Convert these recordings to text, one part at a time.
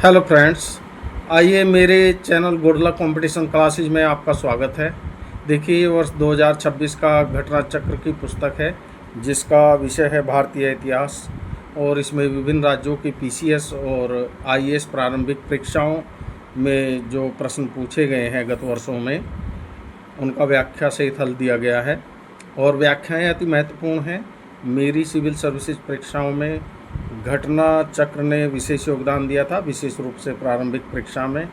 Hello friends, आइए मेरे channel good luck competition classes में आपका स्वागत है। देखिए, ये वर्ष 2026 का घटना चक्र की पुस्तक है जिसका विषय है भारतीय इतिहास, और इसमें विभिन्न राज्यों की पीसीएस और आईएएस प्रारंभिक परीक्षाओं में जो प्रश्न पूछे गए हैं गत वर्षों में, उनका व्याख्या सहित हल दिया गया है। और व्याख्याएँ अति महत्वपूर्ण हैं। मेरी सिविल सर्विसेज परीक्षाओं में घटना चक्र ने विशेष योगदान दिया था, विशेष रूप से प्रारंभिक परीक्षा में।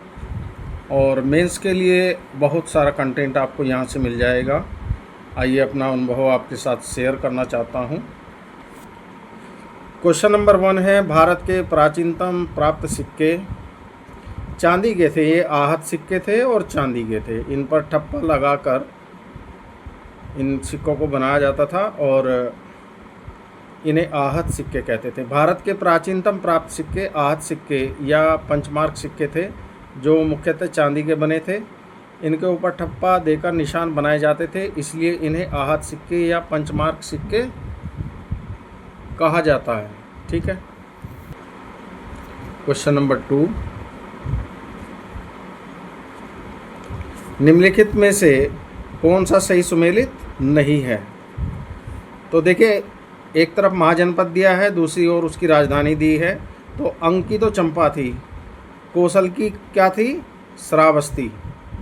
और मेंस के लिए बहुत सारा कंटेंट आपको यहाँ से मिल जाएगा। आइए अपना अनुभव आपके साथ शेयर करना चाहता हूँ। क्वेश्चन नंबर 1 है, भारत के प्राचीनतम प्राप्त सिक्के चांदी के थे। ये आहत सिक्के थे और चांदी के थे। इन पर ठप्पा लगाकर इन सिक्कों को बनाया जाता था और इन्हें आहत सिक्के कहते थे। भारत के प्राचीनतम प्राप्त सिक्के आहत सिक्के या पंचमार्क सिक्के थे, जो मुख्यतः चांदी के बने थे। इनके ऊपर ठप्पा देकर निशान बनाए जाते थे, इसलिए इन्हें आहत सिक्के या पंचमार्क सिक्के कहा जाता है। ठीक है। क्वेश्चन नंबर 2, निम्नलिखित में से कौन सा सही सुमेलित नहीं है? तो देखिए, एक तरफ महाजनपद दिया है, दूसरी ओर उसकी राजधानी दी है। तो अंक की तो चंपा थी, कौशल की क्या थी? श्रावस्ती।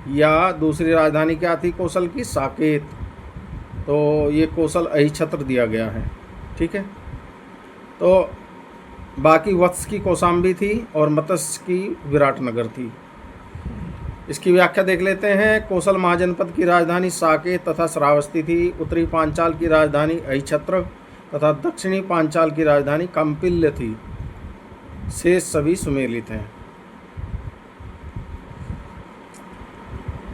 या दूसरी राजधानी क्या थी कौशल की? साकेत। तो ये कौशल अहिछत्र दिया गया है। ठीक है। तो बाकी वत्स की कौशाम्बी थी और मत्स्य की विराटनगर थी। इसकी व्याख्या देख लेते हैं। कौशल महाजनपद की राजधानी साकेत तथा श्रावस्ती थी। उत्तरी पांचाल की राजधानी अहिछत्र तथा दक्षिणी पांचाल की राजधानी कौंपिल्य थी। शेष सभी सुमेलित हैं।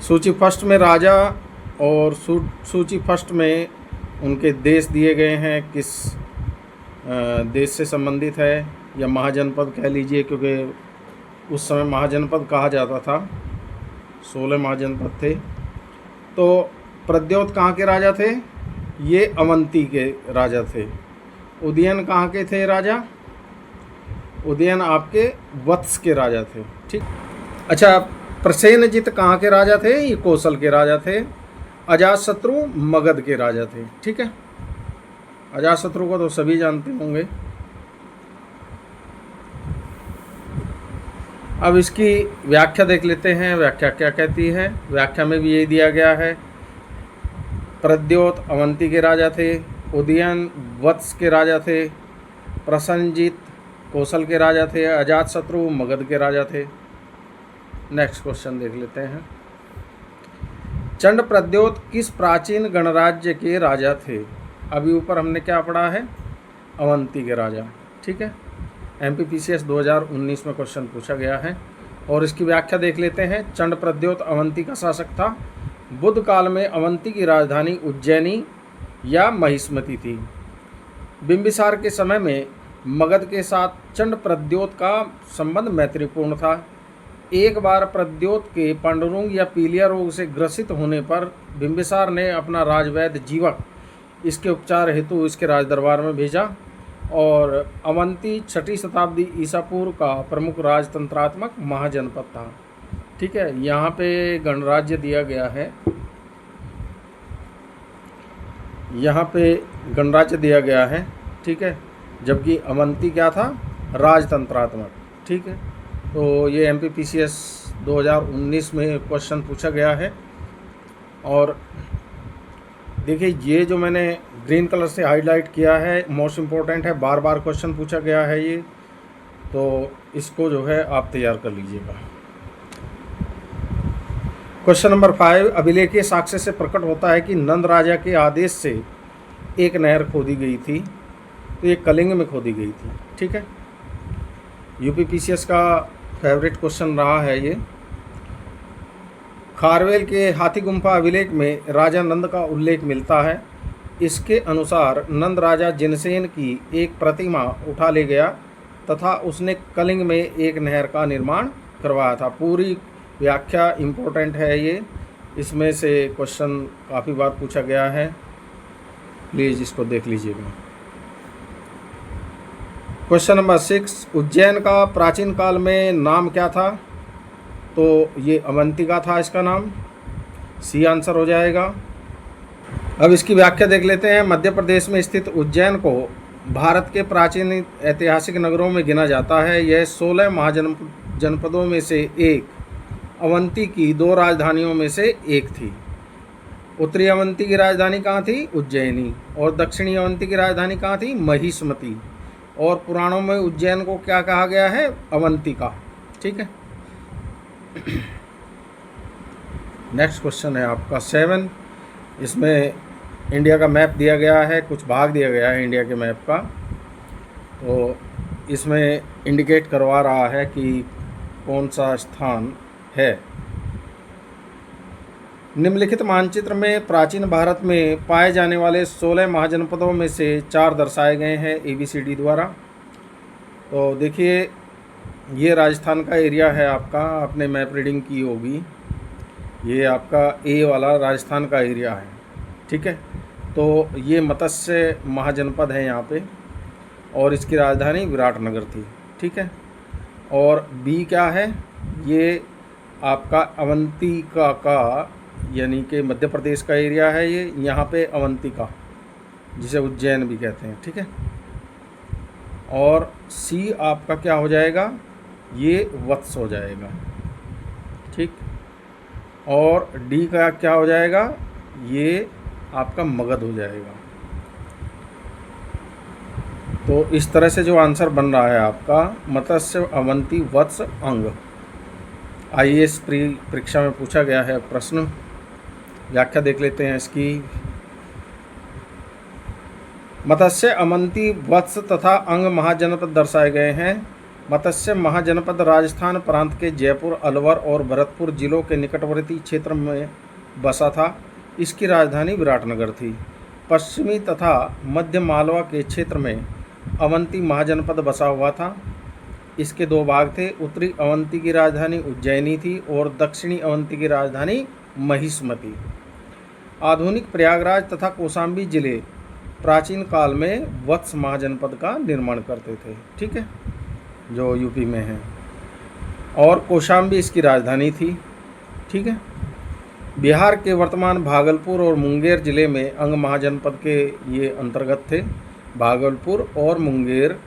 सूची फर्स्ट में राजा और सूची फर्स्ट में उनके देश दिए गए हैं, किस देश से संबंधित है, या महाजनपद कह लीजिए, क्योंकि उस समय महाजनपद कहा जाता था। 16 महाजनपद थे। तो प्रद्योत कहाँ के राजा थे? ये अवंती के राजा थे। उदयन कहाँ के थे राजा? उदयन आपके वत्स के राजा थे। ठीक। अच्छा, प्रसेनजित कहाँ के राजा थे? ये कौशल के राजा थे। अजातशत्रु मगध के राजा थे। ठीक है। अजातशत्रु को तो सभी जानते होंगे। अब इसकी व्याख्या देख लेते हैं। व्याख्या क्या कहती है? व्याख्या में भी यही दिया गया है। प्रद्योत अवंती के राजा थे, उदयन वत्स के राजा थे, प्रसन्नजित कौशल के राजा थे, अजातशत्रु मगध के राजा थे। नेक्स्ट क्वेश्चन देख लेते हैं। चंड प्रद्योत किस प्राचीन गणराज्य के राजा थे? अभी ऊपर हमने क्या पढ़ा है? अवंती के राजा। ठीक है। एमपीपीसीएस 2019 में क्वेश्चन पूछा गया है और इसकी व्याख्या देख लेते हैं। चंड प्रद्योत अवंती का शासक था। बुद्ध काल में अवंती की राजधानी उज्जैनी या महिष्मती थी। बिंबिसार के समय में मगध के साथ चंड प्रद्योत का संबंध मैत्रीपूर्ण था। एक बार प्रद्योत के पांडुरंग या पीलिया रोग से ग्रसित होने पर बिंबिसार ने अपना राजवैद्य जीवक इसके उपचार हेतु इसके राजदरबार में भेजा और अवंती 6वीं शताब्दी ईसा पूर्व का प्रमुख राजतंत्रात्मक महाजनपद था। ठीक है। यहाँ पे गणराज्य दिया गया है। यहाँ पे गणराज्य दिया गया है। ठीक है। जबकि अवंती क्या था? राजतंत्रात्मक। ठीक है। तो ये एमपीपीसीएस 2019 में क्वेश्चन पूछा गया है। और देखिए, ये जो मैंने ग्रीन कलर से हाईलाइट किया है मोस्ट इम्पोर्टेंट है, बार बार क्वेश्चन पूछा गया है ये, तो इसको जो है आप तैयार कर लीजिएगा। क्वेश्चन नंबर 5, अभिलेखीय साक्ष्य से प्रकट होता है कि नंद राजा के आदेश से एक नहर खोदी गई थी। तो ये कलिंग में खोदी गई थी। ठीक है। यूपीपीसीएस का फेवरेट क्वेश्चन रहा है ये। खारवेल के हाथी गुम्फा अभिलेख में राजा नंद का उल्लेख मिलता है। इसके अनुसार नंद राजा जिनसेन की एक प्रतिमा उठा ले गया तथा उसने कलिंग में एक नहर का निर्माण करवाया था। पूरी व्याख्या इम्पोर्टेंट है ये, इसमें से क्वेश्चन काफ़ी बार पूछा गया है। प्लीज़ इसको देख लीजिएगा। क्वेश्चन नंबर 6, उज्जैन का प्राचीन काल में नाम क्या था? तो ये अवंतिका था इसका नाम, सी आंसर हो जाएगा। अब इसकी व्याख्या देख लेते हैं। मध्य प्रदेश में स्थित उज्जैन को भारत के प्राचीन ऐतिहासिक नगरों में गिना जाता है। यह 16 महाजनपदों में से एक, अवंती की 2 राजधानियों में से एक थी। उत्तरी अवंती की राजधानी कहाँ थी? उज्जैनी। और दक्षिणी अवंती की राजधानी कहाँ थी? महिष्मती। और पुराणों में उज्जैन को क्या कहा गया है? अवंतिका। ठीक है। नेक्स्ट क्वेश्चन है आपका 7। इसमें इंडिया का मैप दिया गया है, कुछ भाग दिया गया है इंडिया के मैप का। तो इसमें इंडिकेट करवा रहा है कि कौन सा स्थान है। निम्नलिखित मानचित्र में प्राचीन भारत में पाए जाने वाले 16 महाजनपदों में से 4 दर्शाए गए हैं ABCD द्वारा। तो देखिए, ये राजस्थान का एरिया है आपका, आपने मैप रीडिंग की होगी। ये आपका A वाला राजस्थान का एरिया है। ठीक है। तो ये मत्स्य महाजनपद है यहाँ पे, और इसकी राजधानी विराटनगर थी। ठीक है। और B क्या है? ये आपका अवंतिका का, यानी कि मध्य प्रदेश का एरिया है ये। यहाँ पे अवंतिका, जिसे उज्जैन भी कहते हैं। ठीक है। और C आपका क्या हो जाएगा? ये वत्स हो जाएगा। ठीक। और D का क्या हो जाएगा? ये आपका मगध हो जाएगा। तो इस तरह से जो आंसर बन रहा है आपका, मत्स्य, अवंती, वत्स, अंग। IAS परीक्षा में पूछा गया है प्रश्न। व्याख्या देख लेते हैं इसकी। मत्स्य, अवंती, वत्स तथा अंग महाजनपद दर्शाए गए हैं। मत्स्य महाजनपद राजस्थान प्रांत के जयपुर, अलवर और भरतपुर जिलों के निकटवर्ती क्षेत्र में बसा था। इसकी राजधानी विराटनगर थी। पश्चिमी तथा मध्य मालवा के क्षेत्र में अवंती महाजनपद बसा हुआ था। इसके 2 भाग थे। उत्तरी अवंती की राजधानी उज्जैनी थी और दक्षिणी अवंती की राजधानी महिष्मती। आधुनिक प्रयागराज तथा कौशाम्बी जिले प्राचीन काल में वत्स महाजनपद का निर्माण करते थे। ठीक है, जो यूपी में है। और कौशाम्बी इसकी राजधानी थी। ठीक है। बिहार के वर्तमान भागलपुर और मुंगेर जिले में अंग महाजनपद के ये अंतर्गत थे। भागलपुर और मुंगेर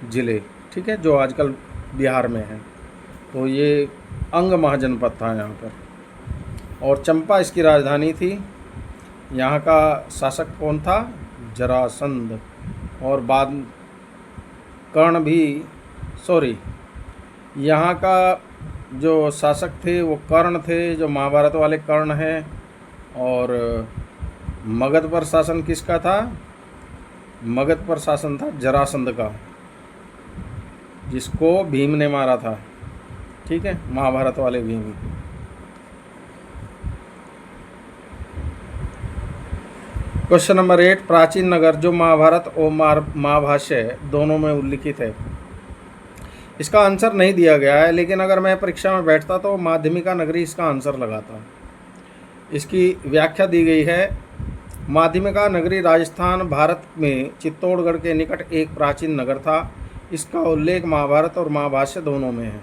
जिले, ठीक है, जो आजकल बिहार में है। तो ये अंग महाजनपद था यहाँ पर। और चंपा इसकी राजधानी थी। यहाँ का शासक कौन था? जरासंध। और बाद कर्ण भी, यहाँ का जो शासक थे वो कर्ण थे, जो महाभारत वाले कर्ण हैं। और मगध पर शासन किसका था? मगध पर शासन था जरासंध का, जिसको भीम ने मारा था। ठीक है, महाभारत वाले भीम। क्वेश्चन नंबर 8, प्राचीन नगर जो महाभारत और महाभाष्य दोनों में उल्लिखित है। इसका आंसर नहीं दिया गया है, लेकिन अगर मैं परीक्षा में बैठता तो माध्यमिका नगरी इसका आंसर लगाता। इसकी व्याख्या दी गई है। माध्यमिका नगरी राजस्थान भारत में चित्तौड़गढ़ के निकट एक प्राचीन नगर था। इसका उल्लेख महाभारत और महाभाष्य दोनों में है।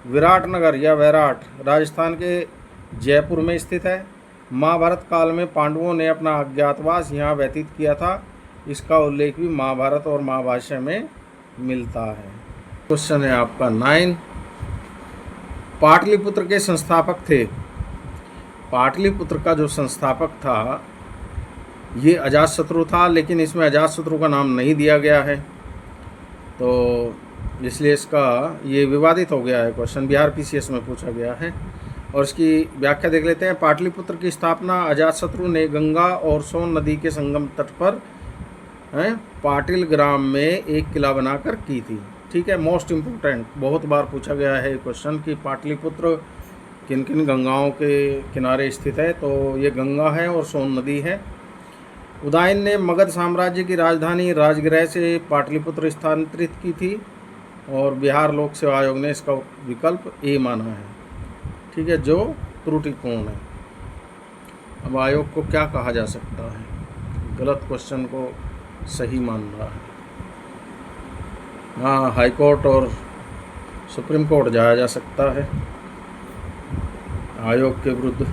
विराटनगर या वैराट राजस्थान के जयपुर में स्थित है। महाभारत काल में पांडवों ने अपना अज्ञातवास यहाँ व्यतीत किया था। इसका उल्लेख भी महाभारत और महाभाष्य में मिलता है। क्वेश्चन है आपका 9, पाटलिपुत्र के संस्थापक थे। पाटलिपुत्र का जो संस्थापक था ये अजातशत्रु था, लेकिन इसमें अजातशत्रु का नाम नहीं दिया गया है, तो इसलिए इसका ये विवादित हो गया है क्वेश्चन। बिहार PCS में पूछा गया है। और इसकी व्याख्या देख लेते हैं। पाटलिपुत्र की स्थापना अजातशत्रु ने गंगा और सोन नदी के संगम तट पर पाटिल ग्राम में एक किला बनाकर की थी। ठीक है, मोस्ट इम्पोर्टेंट, बहुत बार पूछा गया है क्वेश्चन कि पाटलिपुत्र किन किन गंगाओं के किनारे स्थित है। तो ये गंगा है और सोन नदी है। उदयन ने मगध साम्राज्य की राजधानी राजगृह से पाटलिपुत्र स्थानांतरित की थी और बिहार लोक सेवा आयोग ने इसका विकल्प A माना है। ठीक है, जो त्रुटिपूर्ण है। अब आयोग को क्या कहा जा सकता है? गलत क्वेश्चन को सही मान रहा है। हाँ, हाई कोर्ट और सुप्रीम कोर्ट जाया जा सकता है आयोग के विरुद्ध।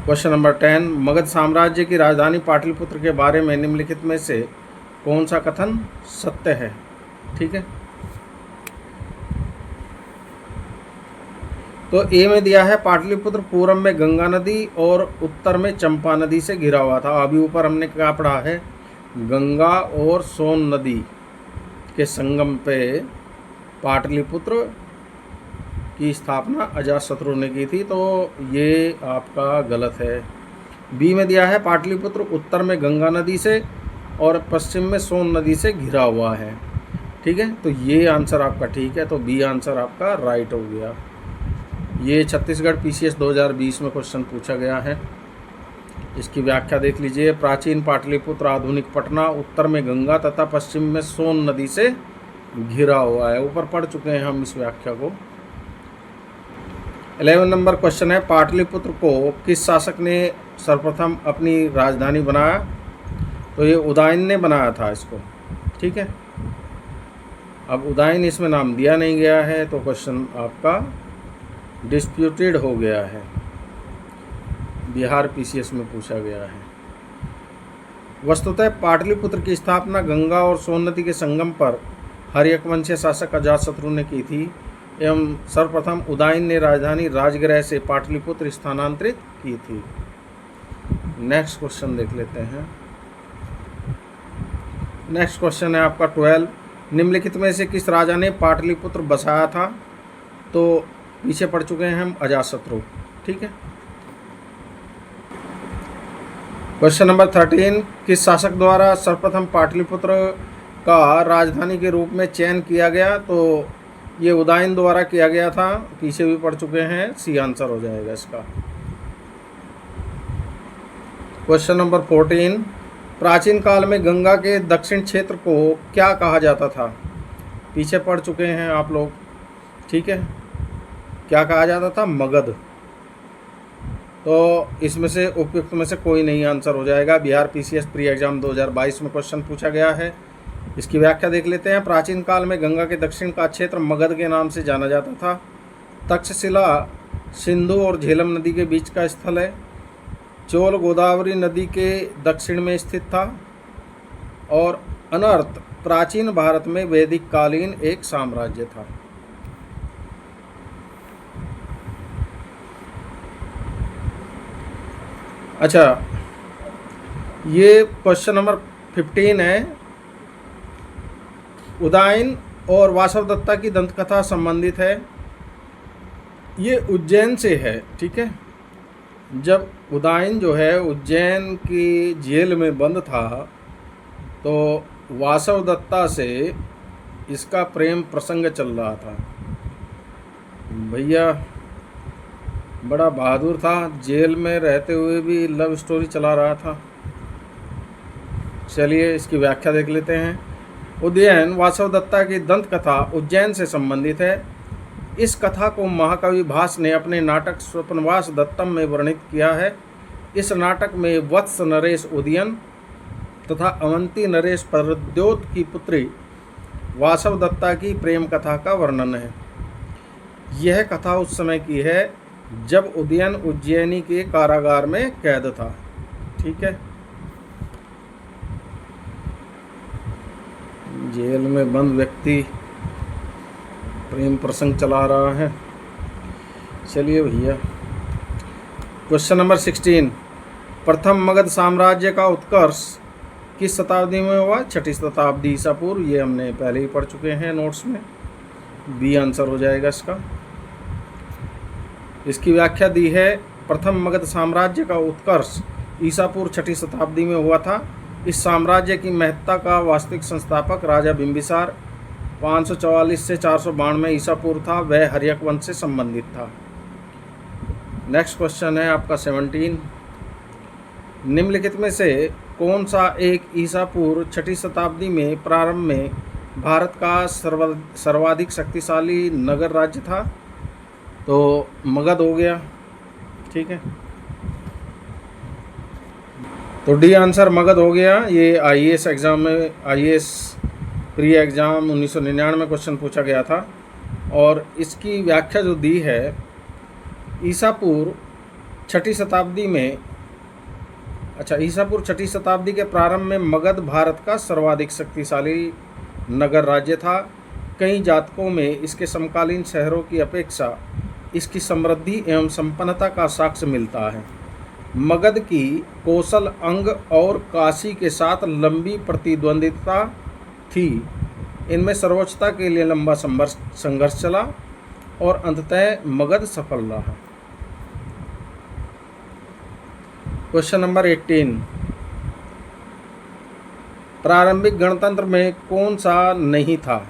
क्वेश्चन नंबर 10, मगध साम्राज्य की राजधानी पाटलिपुत्र के बारे में निम्नलिखित में से कौन सा कथन सत्य है? ठीक है, तो ए में दिया है पाटलिपुत्र पूर्व में गंगा नदी और उत्तर में चंपा नदी से घिरा हुआ था। अभी ऊपर हमने क्या पढ़ा है? गंगा और सोन नदी के संगम पे पाटलिपुत्र की स्थापना अजातशत्रु ने की थी, तो ये आपका गलत है। बी में दिया है पाटलिपुत्र उत्तर में गंगा नदी से और पश्चिम में सोन नदी से घिरा हुआ है। ठीक है, तो ये आंसर आपका ठीक है, तो बी आंसर आपका राइट हो गया। ये छत्तीसगढ़ PCS 2020 में क्वेश्चन पूछा गया है। इसकी व्याख्या देख लीजिए। प्राचीन पाटलिपुत्र आधुनिक पटना उत्तर में गंगा तथा पश्चिम में सोन नदी से घिरा हुआ है। ऊपर पढ़ चुके हैं हम इस व्याख्या को। 11 नंबर क्वेश्चन है, पाटलिपुत्र को किस शासक ने सर्वप्रथम अपनी राजधानी बनाया? तो ये उदयन ने बनाया था इसको। ठीक है, अब उदयन इसमें नाम दिया नहीं गया है, तो क्वेश्चन आपका डिस्प्यूटेड हो गया है। बिहार PCS में पूछा गया है। वस्तुतः पाटलिपुत्र की स्थापना गंगा और सोन नदी के संगम पर हर्यकवंशीय शासक अजातशत्रु ने की थी एवं सर्वप्रथम उदयन ने राजधानी राजगृह से पाटलिपुत्र स्थानांतरित की थी। नेक्स्ट क्वेश्चन देख लेते हैं। नेक्स्ट क्वेश्चन है आपका 12, निम्नलिखित में से किस राजा ने पाटलिपुत्र बसाया था? तो पीछे पढ़ चुके हैं हम, अजातशत्रु। ठीक है, क्वेश्चन नंबर 13, किस शासक द्वारा सर्वप्रथम पाटलिपुत्र का राजधानी के रूप में चयन किया गया? तो ये उदयन द्वारा किया गया था, पीछे भी पढ़ चुके हैं, सी आंसर हो जाएगा इसका। क्वेश्चन नंबर 14, प्राचीन काल में गंगा के दक्षिण क्षेत्र को क्या कहा जाता था? पीछे पढ़ चुके हैं आप लोग। ठीक है, क्या कहा जाता था? मगध। तो इसमें से उपयुक्त में से कोई नहीं आंसर हो जाएगा। बिहार PCS प्री एग्जाम 2022 में क्वेश्चन पूछा गया है। इसकी व्याख्या देख लेते हैं। प्राचीन काल में गंगा के दक्षिण का क्षेत्र मगध के नाम से जाना जाता था। तक्षशिला सिंधु और झेलम नदी के बीच का स्थल है। चोल गोदावरी नदी के दक्षिण में स्थित था। और अनर्त प्राचीन भारत में वैदिक कालीन एक साम्राज्य था। अच्छा, ये क्वेश्चन नंबर 15 है। उदयन और वासवदत्ता की दंतकथा संबंधित है। ये उज्जैन से है। ठीक है, जब उदयन जो है उज्जैन की जेल में बंद था, तो वासवदत्ता से इसका प्रेम प्रसंग चल रहा था। भैया बड़ा बहादुर था, जेल में रहते हुए भी लव स्टोरी चला रहा था। चलिए इसकी व्याख्या देख लेते हैं। उदयन वासवदत्ता की दंत कथा उज्जैन से संबंधित है। इस कथा को महाकवि भास ने अपने नाटक स्वप्नवास दत्तम में वर्णित किया है। इस नाटक में वत्स नरेश उदयन तथा अवंती नरेश प्रद्योत की पुत्री वासवदत्ता की प्रेम कथा का वर्णन है। यह कथा उस समय की है जब उदयन उज्जैनी के कारागार में कैद था। ठीक है, जेल में बंद व्यक्ति प्रेम प्रसंग चला रहा है। चलिए भैया, क्वेश्चन नंबर 16, प्रथम मगध साम्राज्य का उत्कर्ष किस शताब्दी में हुआ? 6ठी शताब्दी ईसा पूर्व। ये हमने पहले ही पढ़ चुके हैं नोट्स में। बी आंसर हो जाएगा इसका। इसकी व्याख्या दी है, प्रथम मगध साम्राज्य का उत्कर्ष ईसा पूर्व 6ठी शताब्दी में हुआ था। इस साम्राज्य की महत्ता का वास्तविक संस्थापक राजा बिंबिसार 544 से 492 ईसा पूर्व था। वह हर्यक वंश से संबंधित था। नेक्स्ट क्वेश्चन है आपका 17, निम्नलिखित में से कौन सा एक ईसा पूर्व 6ठी शताब्दी में प्रारंभ में भारत का सर्वाधिक शक्तिशाली नगर राज्य था? तो मगध हो गया। ठीक है, तो डी आंसर मगध हो गया। ये IAS एग्ज़ाम में IAS प्री एग्ज़ाम 1999 में क्वेश्चन पूछा गया था। और इसकी व्याख्या जो दी है, ईसा पूर्व छठी शताब्दी के प्रारंभ में मगध भारत का सर्वाधिक शक्तिशाली नगर राज्य था। कई जातकों में इसके समकालीन शहरों की अपेक्षा इसकी समृद्धि एवं संपन्नता का साक्ष्य मिलता है। मगध की कौशल, अंग और काशी के साथ लंबी प्रतिद्वंदिता थी। इनमें सर्वोच्चता के लिए लंबा संघर्ष चला और अंततः मगध सफल रहा। क्वेश्चन नंबर 18, प्रारंभिक गणतंत्र में कौन सा नहीं था?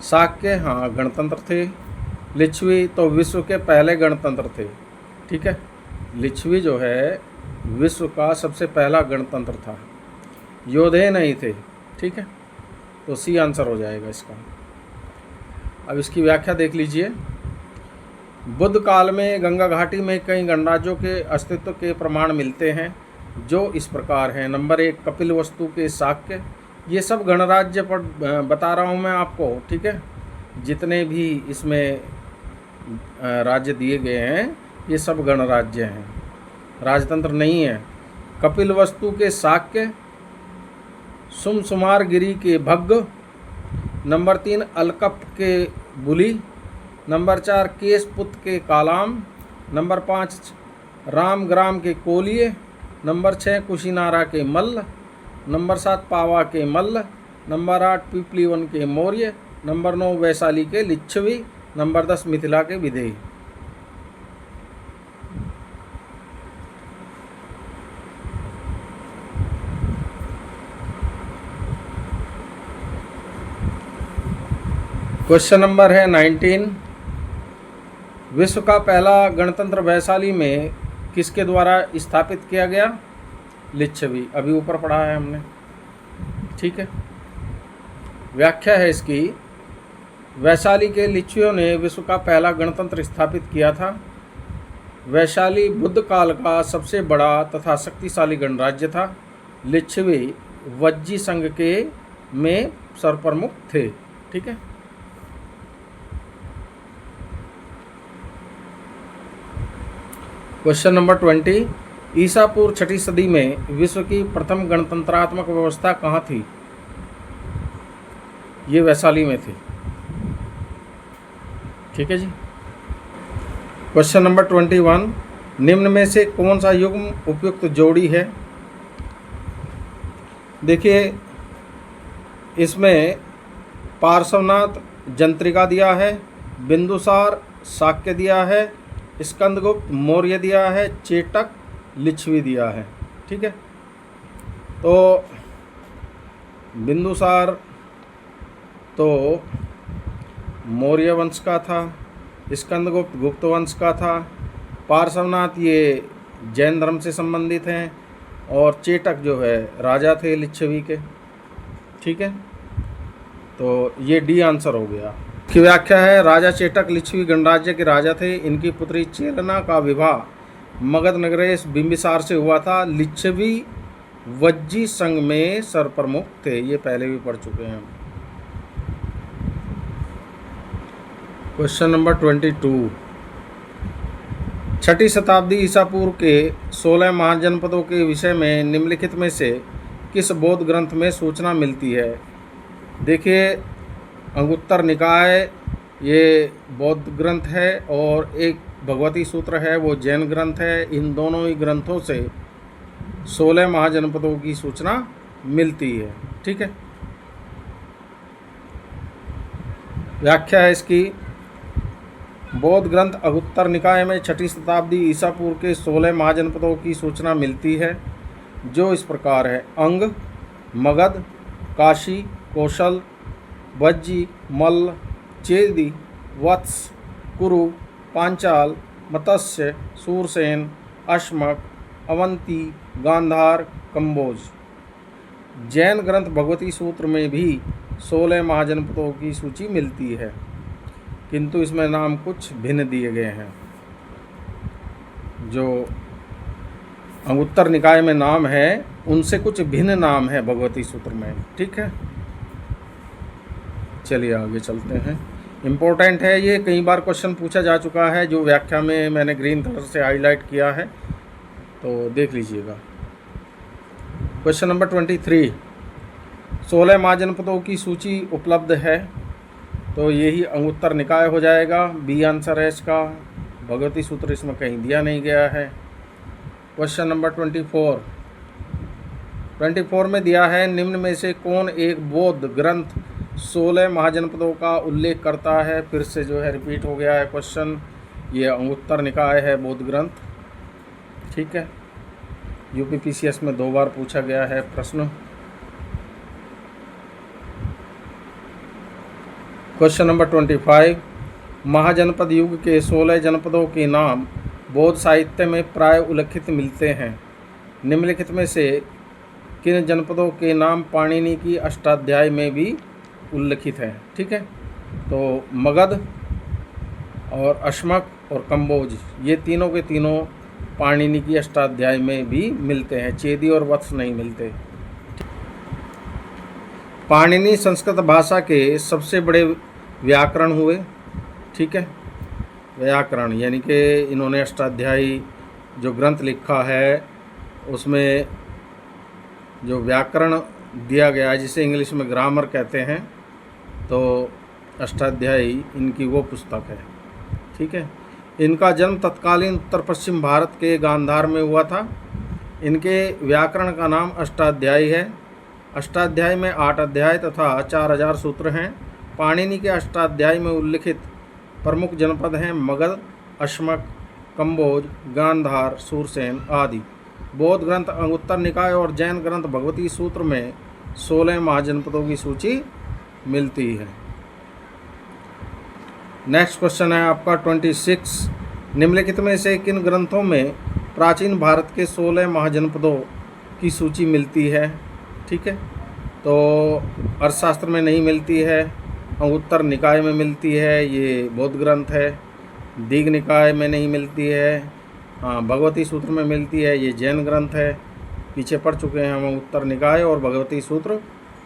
शाक्य, हाँ गणतंत्र थे। लिच्छवी तो विश्व के पहले गणतंत्र थे। ठीक है, लिच्छवी जो है विश्व का सबसे पहला गणतंत्र था। योधे नहीं थे। ठीक है, तो सी आंसर हो जाएगा इसका। अब इसकी व्याख्या देख लीजिए। बुद्ध काल में गंगा घाटी में कई गणराज्यों के अस्तित्व के प्रमाण मिलते हैं, जो इस प्रकार हैं। नंबर 1, कपिलवस्तु के शाक्य। ये सब गणराज्य पर बता रहा हूँ मैं आपको। ठीक है, जितने भी इसमें राज्य दिए गए हैं ये सब गणराज्य हैं, राजतंत्र नहीं है। कपिलवस्तु के शाक्य, सुमसुमार गिरी के भग्ग। नंबर 3, अलकप के बुली। नंबर 4, केशपुत के कालाम। नंबर 5, रामग्राम के कोलिये। नंबर 6, कुशीनारा के मल्ल। नंबर 7, पावा के मल्ल। नंबर 8, पीपलीवन के मौर्य। नंबर 9, वैशाली के लिच्छवी। नंबर 10, मिथिला के विदेही। क्वेश्चन नंबर है 19, विश्व का पहला गणतंत्र वैशाली में किसके द्वारा स्थापित किया गया? लिच्छवी। अभी ऊपर पढ़ा है हमने। ठीक है, व्याख्या है इसकी। वैशाली के लिच्छवियों ने विश्व का पहला गणतंत्र स्थापित किया था। वैशाली बुद्ध काल का सबसे बड़ा तथा शक्तिशाली गणराज्य था। लिच्छवी वज्जी संघ के में सर्वप्रमुख थे। ठीक है, क्वेश्चन नंबर 20, ईसा पूर्व छठी सदी में विश्व की प्रथम गणतंत्रात्मक व्यवस्था कहाँ थी? ये वैशाली में थी। ठीक है जी। क्वेश्चन नंबर 21, निम्न में से कौन सा युग्म उपयुक्त जोड़ी है? देखिए, इसमें पार्श्वनाथ जंत्रिका दिया है, बिंदुसार शाक्य दिया है, स्कंदगुप्त मौर्य दिया है, चेटक लिच्छवी दिया है। ठीक है, तो बिंदुसार तो मौर्य वंश का था, स्कंदगुप्त गुप्त वंश का था, पार्श्वनाथ ये जैन धर्म से संबंधित हैं, और चेटक जो है राजा थे लिच्छवी के। ठीक है, तो ये डी आंसर हो गया। की व्याख्या है, राजा चेटक लिच्छवी गणराज्य के राजा थे। इनकी पुत्री चेलना का विवाह मगध नगरेश बिंबिसार से हुआ था। लिच्छवी वज्जी संघ में सर्वप्रमुख थे। ये पहले भी पढ़ चुके हैं हम। क्वेश्चन नंबर 22, छठी शताब्दी ईसा पूर्व के 16 महाजनपदों के विषय में निम्नलिखित में से किस बौद्ध ग्रंथ में सूचना मिलती है? देखिए, अंगुत्तर निकाय ये बौद्ध ग्रंथ है और एक भगवती सूत्र है वो जैन ग्रंथ है। इन दोनों ही ग्रंथों से 16 महाजनपदों की सूचना मिलती है। ठीक है, व्याख्या है इसकी। बौद्ध ग्रंथ अंगुत्तर निकाय में छठी शताब्दी ईसा पूर्व के 16 महाजनपदों की सूचना मिलती है, जो इस प्रकार है। अंग, मगध, काशी, कौशल, वज्जी, मल्ल, चेदी, वत्स, कुरु, पांचाल, मत्स्य, सूरसेन, अश्मक, अवंती, गांधार, कंबोज। जैन ग्रंथ भगवती सूत्र में भी 16 महाजनपदों की सूची मिलती है, किंतु इसमें नाम कुछ भिन्न दिए गए हैं। जो अंगुत्तर निकाय में नाम है उनसे कुछ भिन्न नाम है भगवती सूत्र में। ठीक है, चलिए आगे चलते हैं। इम्पोर्टेंट है ये, कई बार क्वेश्चन पूछा जा चुका है, जो व्याख्या में मैंने ग्रीन कलर से हाईलाइट किया है, तो देख लीजिएगा। क्वेश्चन नंबर 23, 16 महाजनपदों की सूची उपलब्ध है, तो यही अंगुत्तर निकाय हो जाएगा। बी आंसर है इसका। भगवती सूत्र इसमें कहीं दिया नहीं गया है। क्वेश्चन नंबर 24 में दिया है, निम्न में से कौन एक बौद्ध ग्रंथ 16 महाजनपदों का उल्लेख करता है। फिर से जो है रिपीट हो गया है क्वेश्चन। ये अंगुत्तर निकाय है बौद्ध ग्रंथ, ठीक है। यूपीपीसीएस में 2 बार पूछा गया है प्रश्न। क्वेश्चन नंबर 25, महाजनपद युग के 16 जनपदों के नाम बौद्ध साहित्य में प्राय उल्लिखित मिलते हैं। निम्नलिखित में से किन जनपदों के नाम पाणिनि की अष्टाध्यायी में भी उल्लिखित है, ठीक है। तो मगध और अश्मक और कंबोज, ये तीनों के तीनों पाणिनि की अष्टाध्यायी में भी मिलते हैं। चेदी और वत्स नहीं मिलते। पाणिनि संस्कृत भाषा के सबसे बड़े व्याकरण हुए, ठीक है। व्याकरण यानी कि इन्होंने अष्टाध्यायी जो ग्रंथ लिखा है उसमें जो व्याकरण दिया गया है, जिसे इंग्लिश में ग्रामर कहते हैं, तो अष्टाध्यायी इनकी वो पुस्तक है, ठीक है। इनका जन्म तत्कालीन उत्तर पश्चिम भारत के गांधार में हुआ था। इनके व्याकरण का नाम अष्टाध्यायी है। अष्टाध्यायी में 8 अध्याय तथा 4000 सूत्र हैं। पाणिनि के अष्टाध्यायी में उल्लिखित प्रमुख जनपद हैं मगध, अश्मक, कंबोज, गांधार, सूरसेन आदि। बौद्ध ग्रंथ अंगुत्तर निकाय और जैन ग्रंथ भगवती सूत्र में 16 महाजनपदों की सूची मिलती है। नेक्स्ट क्वेश्चन है आपका 26, निम्नलिखित में से किन ग्रंथों में प्राचीन भारत के 16 महाजनपदों की सूची मिलती है, ठीक है। तो अर्थशास्त्र में नहीं मिलती है, अंगुत्तर निकाय में मिलती है, ये बौद्ध ग्रंथ है। दीघ निकाय में नहीं मिलती है, हाँ भगवती सूत्र में मिलती है, ये जैन ग्रंथ है। पीछे पढ़ चुके हैं हम अंगुत्तर निकाय और भगवती सूत्र,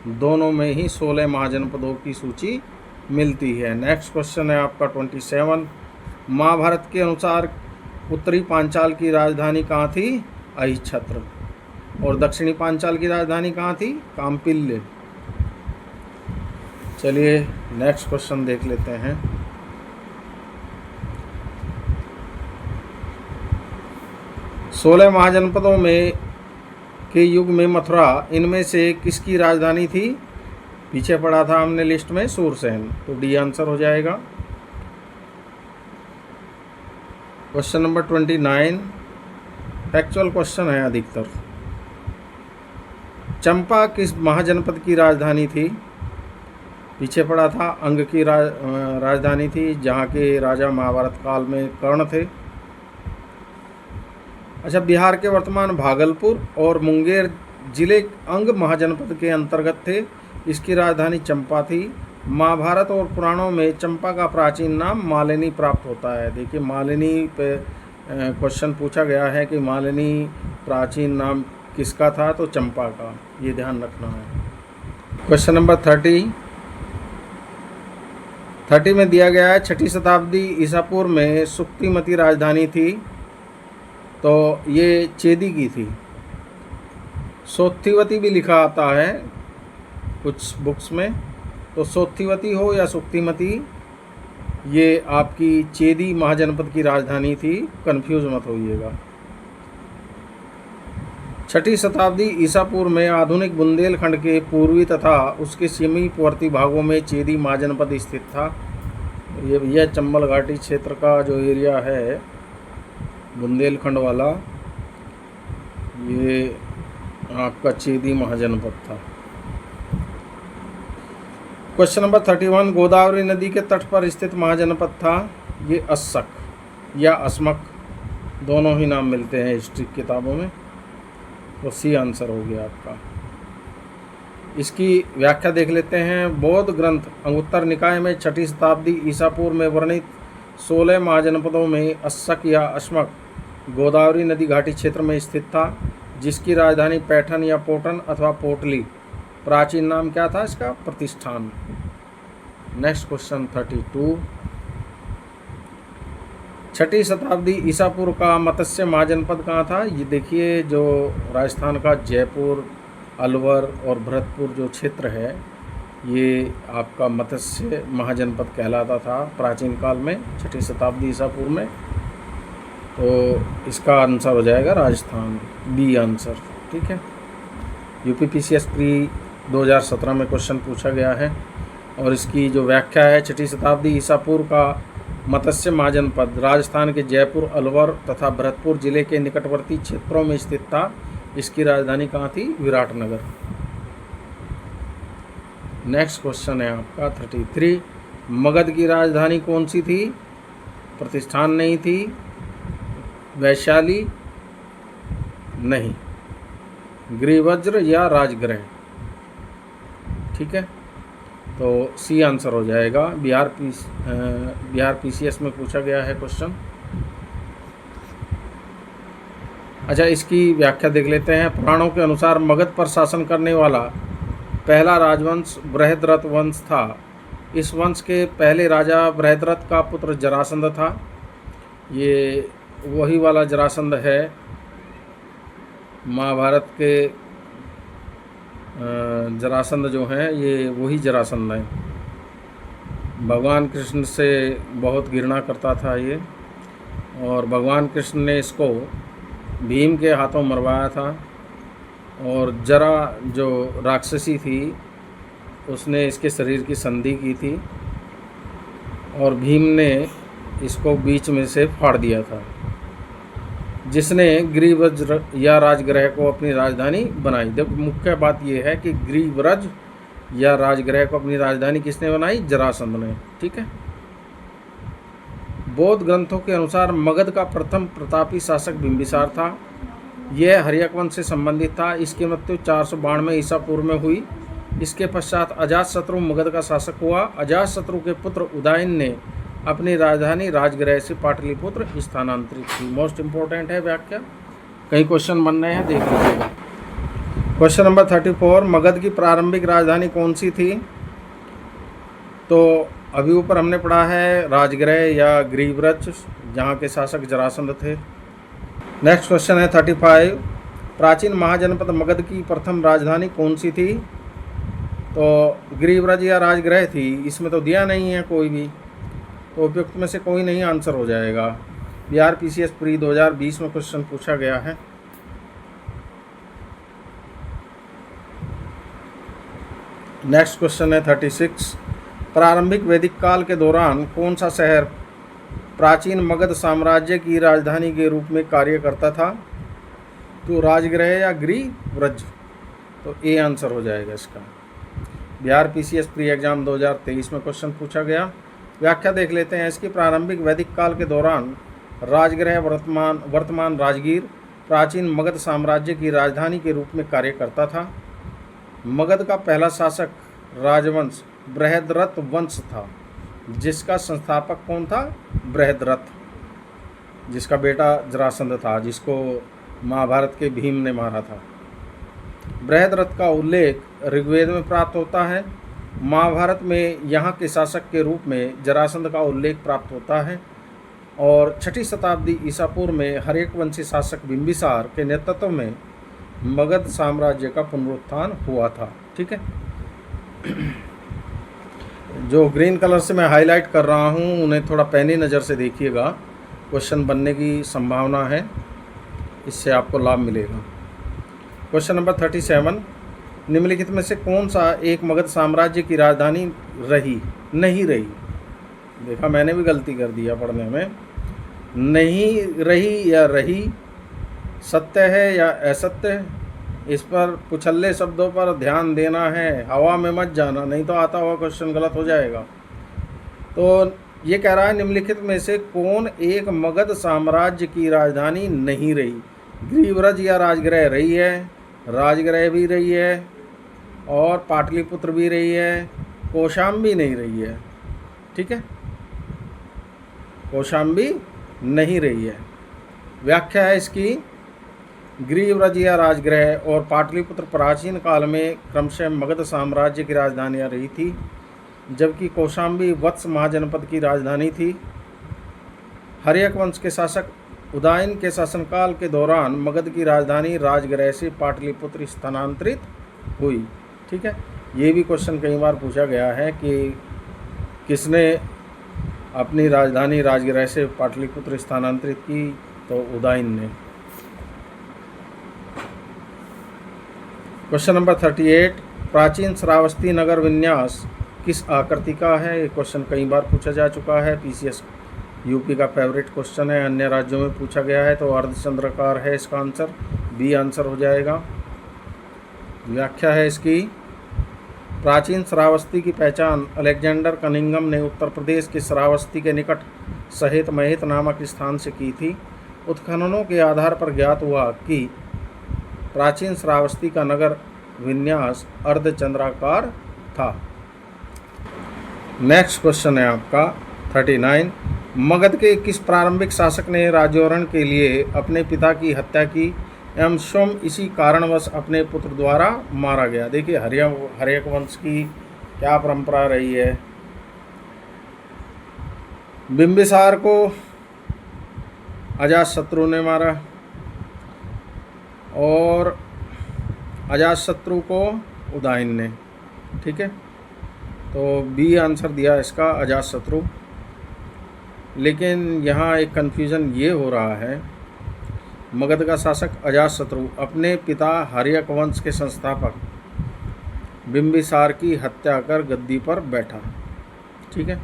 दोनों में ही 16 महाजनपदों की सूची मिलती है। नेक्स्ट क्वेश्चन है आपका 27, महाभारत के अनुसार उत्तरी पांचाल की राजधानी कहाँ थी? अहिच्छत्र। और दक्षिणी पांचाल की राजधानी कहाँ थी? काम्पिल्य। चलिए नेक्स्ट क्वेश्चन देख लेते हैं। सोलह महाजनपदों में के युग में मथुरा इनमें से किसकी राजधानी थी? पीछे पढ़ा था हमने लिस्ट में, सूरसेन, तो डी आंसर हो जाएगा। क्वेश्चन नंबर 29 फैक्चुअल क्वेश्चन है अधिकतर। चंपा किस महाजनपद की राजधानी थी? पीछे पड़ा था अंग की राजधानी थी, जहाँ के राजा महाभारत काल में कर्ण थे। अच्छा, बिहार के वर्तमान भागलपुर और मुंगेर जिले अंग महाजनपद के अंतर्गत थे। इसकी राजधानी चंपा थी। महाभारत और पुराणों में चंपा का प्राचीन नाम मालिनी प्राप्त होता है। देखिए मालिनी पे क्वेश्चन पूछा गया है कि मालिनी प्राचीन नाम किसका था, तो चंपा का, ये ध्यान रखना है। क्वेश्चन नंबर 30 में दिया गया है 6ठी शताब्दी ईसा पूर्व में सुक्तिमती राजधानी थी, तो ये चेदी की थी। सोत्थिवती भी लिखा आता है कुछ बुक्स में, तो सोत्थिवती हो या सुक्तिमती, ये आपकी चेदी महाजनपद की राजधानी थी, कंफ्यूज मत होइएगा। 6ठी शताब्दी ईसा पूर्व में आधुनिक बुंदेलखंड के पूर्वी तथा उसके समीपवर्ती भागों में चेदी महाजनपद स्थित था। यह चंबल घाटी क्षेत्र का जो एरिया है बुंदेलखंड वाला, ये आपका चेदी महाजनपद था। क्वेश्चन नंबर 31 गोदावरी नदी के तट पर स्थित महाजनपद था। ये अस्सक या अस्मक, दोनों ही नाम मिलते हैं हिस्ट्री किताबों में, तो सी आंसर हो गया आपका। इसकी व्याख्या देख लेते हैं। बौद्ध ग्रंथ अंगुत्तर निकाय में 6ठी शताब्दी ईसा पूर्व में वर्णित 16 महाजनपदों में अस्सक या अस्मक गोदावरी नदी घाटी क्षेत्र में स्थित था, जिसकी राजधानी पैठन या पोटन अथवा पोटली। प्राचीन नाम क्या था इसका? प्रतिष्ठान। Next question 32। छठी शताब्दी ईसा पूर्व का मत्स्य महाजनपद कहाँ था? ये देखिए, जो राजस्थान का जयपुर, अलवर और भरतपुर जो क्षेत्र है, ये आपका मत्स्य महाजनपद कहलाता था प्राचीन काल में, छठी शताब्दी ईसा पूर्व में। तो इसका आंसर हो जाएगा राजस्थान, बी आंसर। ठीक है, यूपीपीसीएस प्री 2017 में क्वेश्चन पूछा गया है और इसकी जो व्याख्या है, छठी शताब्दी ईसा पूर्व का मत्स्य महाजनपद राजस्थान के जयपुर, अलवर तथा भरतपुर जिले के निकटवर्ती क्षेत्रों में स्थित था। इसकी राजधानी कहाँ थी? विराटनगर। नेक्स्ट क्वेश्चन है आपका 33। मगध की राजधानी कौन सी थी? प्रतिष्ठान नहीं थी, वैशाली नहीं, गृहवज्र या राजगृह। ठीक है, तो सी आंसर हो जाएगा। बिहार पीसीएस में पूछा गया है क्वेश्चन। अच्छा, इसकी व्याख्या देख लेते हैं। पुराणों के अनुसार मगध पर शासन करने वाला पहला राजवंश बृहद्रथ वंश था। इस वंश के पहले राजा बृहद्रथ का पुत्र जरासंध था। ये वही वाला जरासंध है, महाभारत के जरासंध जो हैं, ये वही जरासंध है। भगवान कृष्ण से बहुत घृणा करता था ये, और भगवान कृष्ण ने इसको भीम के हाथों मरवाया था। और जरा जो राक्षसी थी, उसने इसके शरीर की संधि की थी और भीम ने इसको बीच में से फाड़ दिया था, जिसने गृहव्रज या राजगृह को अपनी राजधानी बनाई। देखो, मुख्य बात यह है कि गृहव्रज या राजगृह को अपनी राजधानी किसने बनाई? जरासंध ने। ठीक है, बौद्ध ग्रंथों के अनुसार मगध का प्रथम प्रतापी शासक बिंबिसार था। यह हर्यक वंश से संबंधित था। इसकी मृत्यु 492 ईसा पूर्व में हुई। इसके पश्चात अजातशत्रु मगध का शासक हुआ। अजातशत्रु के पुत्र उदयन ने अपनी राजधानी राजगृह से पाटलिपुत्र स्थानांतरित की। मोस्ट इंपॉर्टेंट है व्याख्या, कई क्वेश्चन बन रहे हैं, देख लीजिएगा। Question number 34। मगध की प्रारंभिक राजधानी कौन सी थी? तो अभी ऊपर हमने पढ़ा है राजगृह या गृहव्रज, जहाँ के शासक जरासंध थे। नेक्स्ट क्वेश्चन है 35। प्राचीन महाजनपद मगध की प्रथम राजधानी कौन सी थी? तो गृहव्रज या राजगृह थी। इसमें तो दिया नहीं है कोई भी, तो उपयुक्त में से कोई नहीं आंसर हो जाएगा। बिहार पीसीएस प्री 2020 में क्वेश्चन पूछा गया है। नेक्स्ट क्वेश्चन है 36। प्रारंभिक वैदिक काल के दौरान कौन सा शहर प्राचीन मगध साम्राज्य की राजधानी के रूप में कार्य करता था? तो राजगृह या गृहव्रज, तो ए आंसर हो जाएगा इसका। बिहार पीसीएस प्री एग्जाम 2023 में क्वेश्चन पूछा गया। व्याख्या देख लेते हैं इसकी। प्रारंभिक वैदिक काल के दौरान राजगृह वर्तमान राजगीर प्राचीन मगध साम्राज्य की राजधानी के रूप में कार्य करता था। मगध का पहला शासक राजवंश बृहद्रथ वंश था, जिसका संस्थापक कौन था? बृहद्रथ, जिसका बेटा जरासंध था, जिसको महाभारत के भीम ने मारा था। बृहद्रथ का उल्लेख ऋग्वेद में प्राप्त होता है। महाभारत में यहाँ के शासक के रूप में जरासंध का उल्लेख प्राप्त होता है। और छठी शताब्दी ईसा पूर्व में हर्यक वंशी शासक बिंबिसार के नेतृत्व में मगध साम्राज्य का पुनरुत्थान हुआ था। ठीक है, जो ग्रीन कलर से मैं हाईलाइट कर रहा हूँ, उन्हें थोड़ा पैनी नज़र से देखिएगा, क्वेश्चन बनने की संभावना है, इससे आपको लाभ मिलेगा। Question number 37। निम्नलिखित में से कौन सा एक मगध साम्राज्य की राजधानी नहीं रही? देखा, मैंने भी गलती कर दिया पढ़ने में। नहीं रही या रही, सत्य है या असत्य, इस पर पुछल्ले शब्दों पर ध्यान देना है, हवा में मत जाना, नहीं तो आता हुआ क्वेश्चन गलत हो जाएगा। तो ये कह रहा है निम्नलिखित में से कौन एक मगध साम्राज्य की राजधानी नहीं रही? गृहव्रज या राजगृह रही है, राजगृह भी रही है और पाटलिपुत्र भी रही है, कौशाम्बी नहीं रही है। ठीक है, कौशाम्बी नहीं रही है। व्याख्या है इसकी। गृहव्रज या राजगृह और पाटलिपुत्र प्राचीन काल में क्रमशः मगध साम्राज्य की राजधानियाँ रही थी। जबकि कौशाम्बी वत्स महाजनपद की राजधानी थी। हर्यक वंश के शासक उदयन के शासनकाल के दौरान मगध की राजधानी राजगृह से पाटलिपुत्र स्थानांतरित हुई। ठीक है, ये भी क्वेश्चन कई बार पूछा गया है कि किसने अपनी राजधानी राजगृह से पाटलिपुत्र स्थानांतरित की, तो उदयन ने। क्वेश्चन नंबर 38, प्राचीन श्रावस्ती नगर विन्यास किस आकृति का है? ये क्वेश्चन कई बार पूछा जा चुका है, पीसीएस यूपी का फेवरेट क्वेश्चन है, अन्य राज्यों में पूछा गया है, तो अर्धचंद्राकार है इसका आंसर, बी आंसर हो जाएगा। व्याख्या है इसकी, प्राचीन श्रावस्ती की पहचान अलेक्जेंडर कनिंघम ने उत्तर प्रदेश के श्रावस्ती के निकट सहित महित नामक स्थान से की थी। उत्खननों के आधार पर ज्ञात हुआ कि प्राचीन श्रावस्ती का नगर विन्यास अर्धचंद्राकार था। नेक्स्ट क्वेश्चन है आपका 39, मगध के किस प्रारंभिक शासक ने राज्योरण के लिए अपने पिता की हत्या की एवं स्वयं इसी कारणवश अपने पुत्र द्वारा मारा गया? देखिए हर्यक वंश की क्या परंपरा रही है। बिंबिसार को अजातशत्रु ने मारा और अजातशत्रु को उदयन ने। ठीक है, तो बी आंसर दिया इसका, अजातशत्रु। लेकिन यहाँ एक कन्फ्यूज़न ये हो रहा है, मगध का शासक अजातशत्रु अपने पिता हर्यक वंश के संस्थापक बिंबिसार की हत्या कर गद्दी पर बैठा। ठीक है,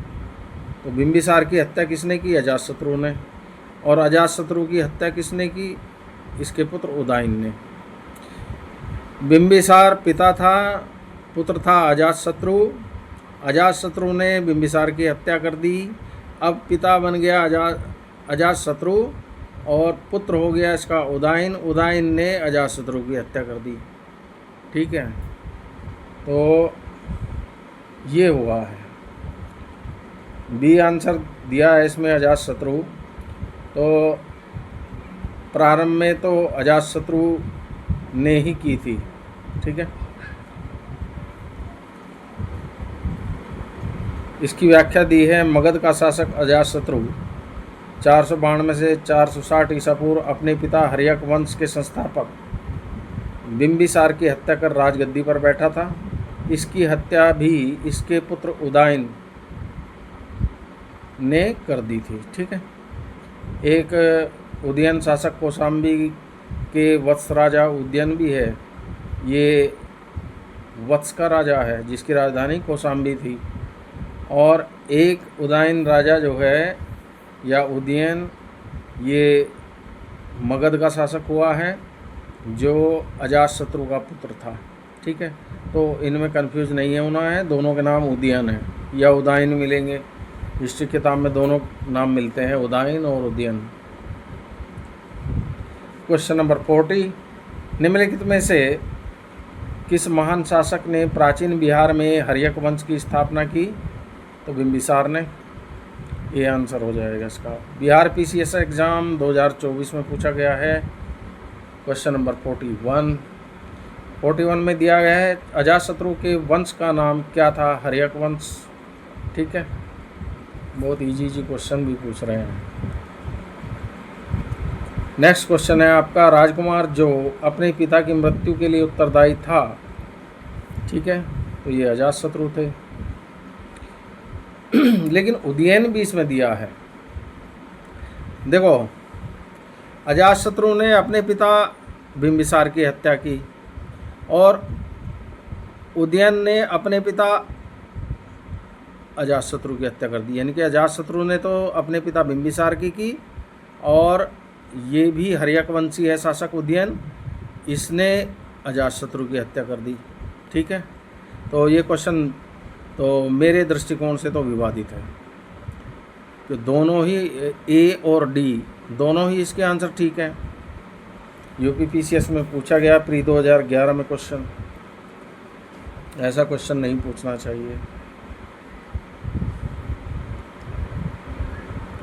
तो बिंबिसार की हत्या किसने की? अजातशत्रु ने। और अजातशत्रु की हत्या किसने की? इसके पुत्र उदयन ने। बिंबिसार पिता था, पुत्र था अजातशत्रु। अजातशत्रु ने बिंबिसार की हत्या कर दी। अब पिता बन गया अजातशत्रु और पुत्र हो गया इसका उदयन। उदयन ने अजातशत्रु की हत्या कर दी। ठीक है, तो ये हुआ है, बी आंसर दिया है इसमें अजातशत्रु। तो प्रारंभ में तो अजातशत्रु ने ही की थी। ठीक है, इसकी व्याख्या दी है, मगध का शासक अजातशत्रु 492 से 460 ईसा पूर्व अपने पिता हर्यक वंश के संस्थापक बिंबिसार की हत्या कर राजगद्दी पर बैठा था। इसकी हत्या भी इसके पुत्र उदयन ने कर दी थी। ठीक है, एक उदयन शासक कौशाम्बी के वत्स राजा उदयन भी है, ये वत्स का राजा है जिसकी राजधानी कौशाम्बी थी। और एक उदयन राजा जो है या उदयन, ये मगध का शासक हुआ है जो अजातशत्रु का पुत्र था। ठीक है, तो इनमें कंफ्यूज नहीं होना है, दोनों के नाम उदयन है या उदयन मिलेंगे। हिस्ट्री किताब में दोनों नाम मिलते हैं, उदयन और उदयन। क्वेश्चन नंबर 40, निम्नलिखित में से किस महान शासक ने प्राचीन बिहार में हर्यक वंश की स्थापना की? तो बिंबिसार ने। ये आंसर हो जाएगा इसका। बिहार पीसीएस एग्ज़ाम 2024 में पूछा गया है। क्वेश्चन नंबर 41 में दिया गया है, अजातशत्रु के वंश का नाम क्या था? हर्यक वंश। ठीक है, बहुत इजी क्वेश्चन भी पूछ रहे हैं। नेक्स्ट क्वेश्चन है आपका, राजकुमार जो अपने पिता की मृत्यु के लिए उत्तरदायी था। ठीक है, तो ये अजातशत्रु थे। लेकिन उदयन भी इसमें दिया है। देखो, अजातशत्रु ने अपने पिता बिंबिसार की हत्या की और उदयन ने अपने पिता अजातशत्रु की हत्या कर दी। यानी कि अजातशत्रु ने तो अपने पिता बिंबिसार की और ये भी हर्यक वंशी है शासक उदयन, इसने अजातशत्रु की हत्या कर दी। ठीक है, तो ये क्वेश्चन तो मेरे दृष्टिकोण से तो विवादित है कि दोनों ही ए और डी दोनों ही इसके आंसर ठीक हैं। यूपी पीसीएस में पूछा गया प्री 2011 में क्वेश्चन, ऐसा क्वेश्चन नहीं पूछना चाहिए।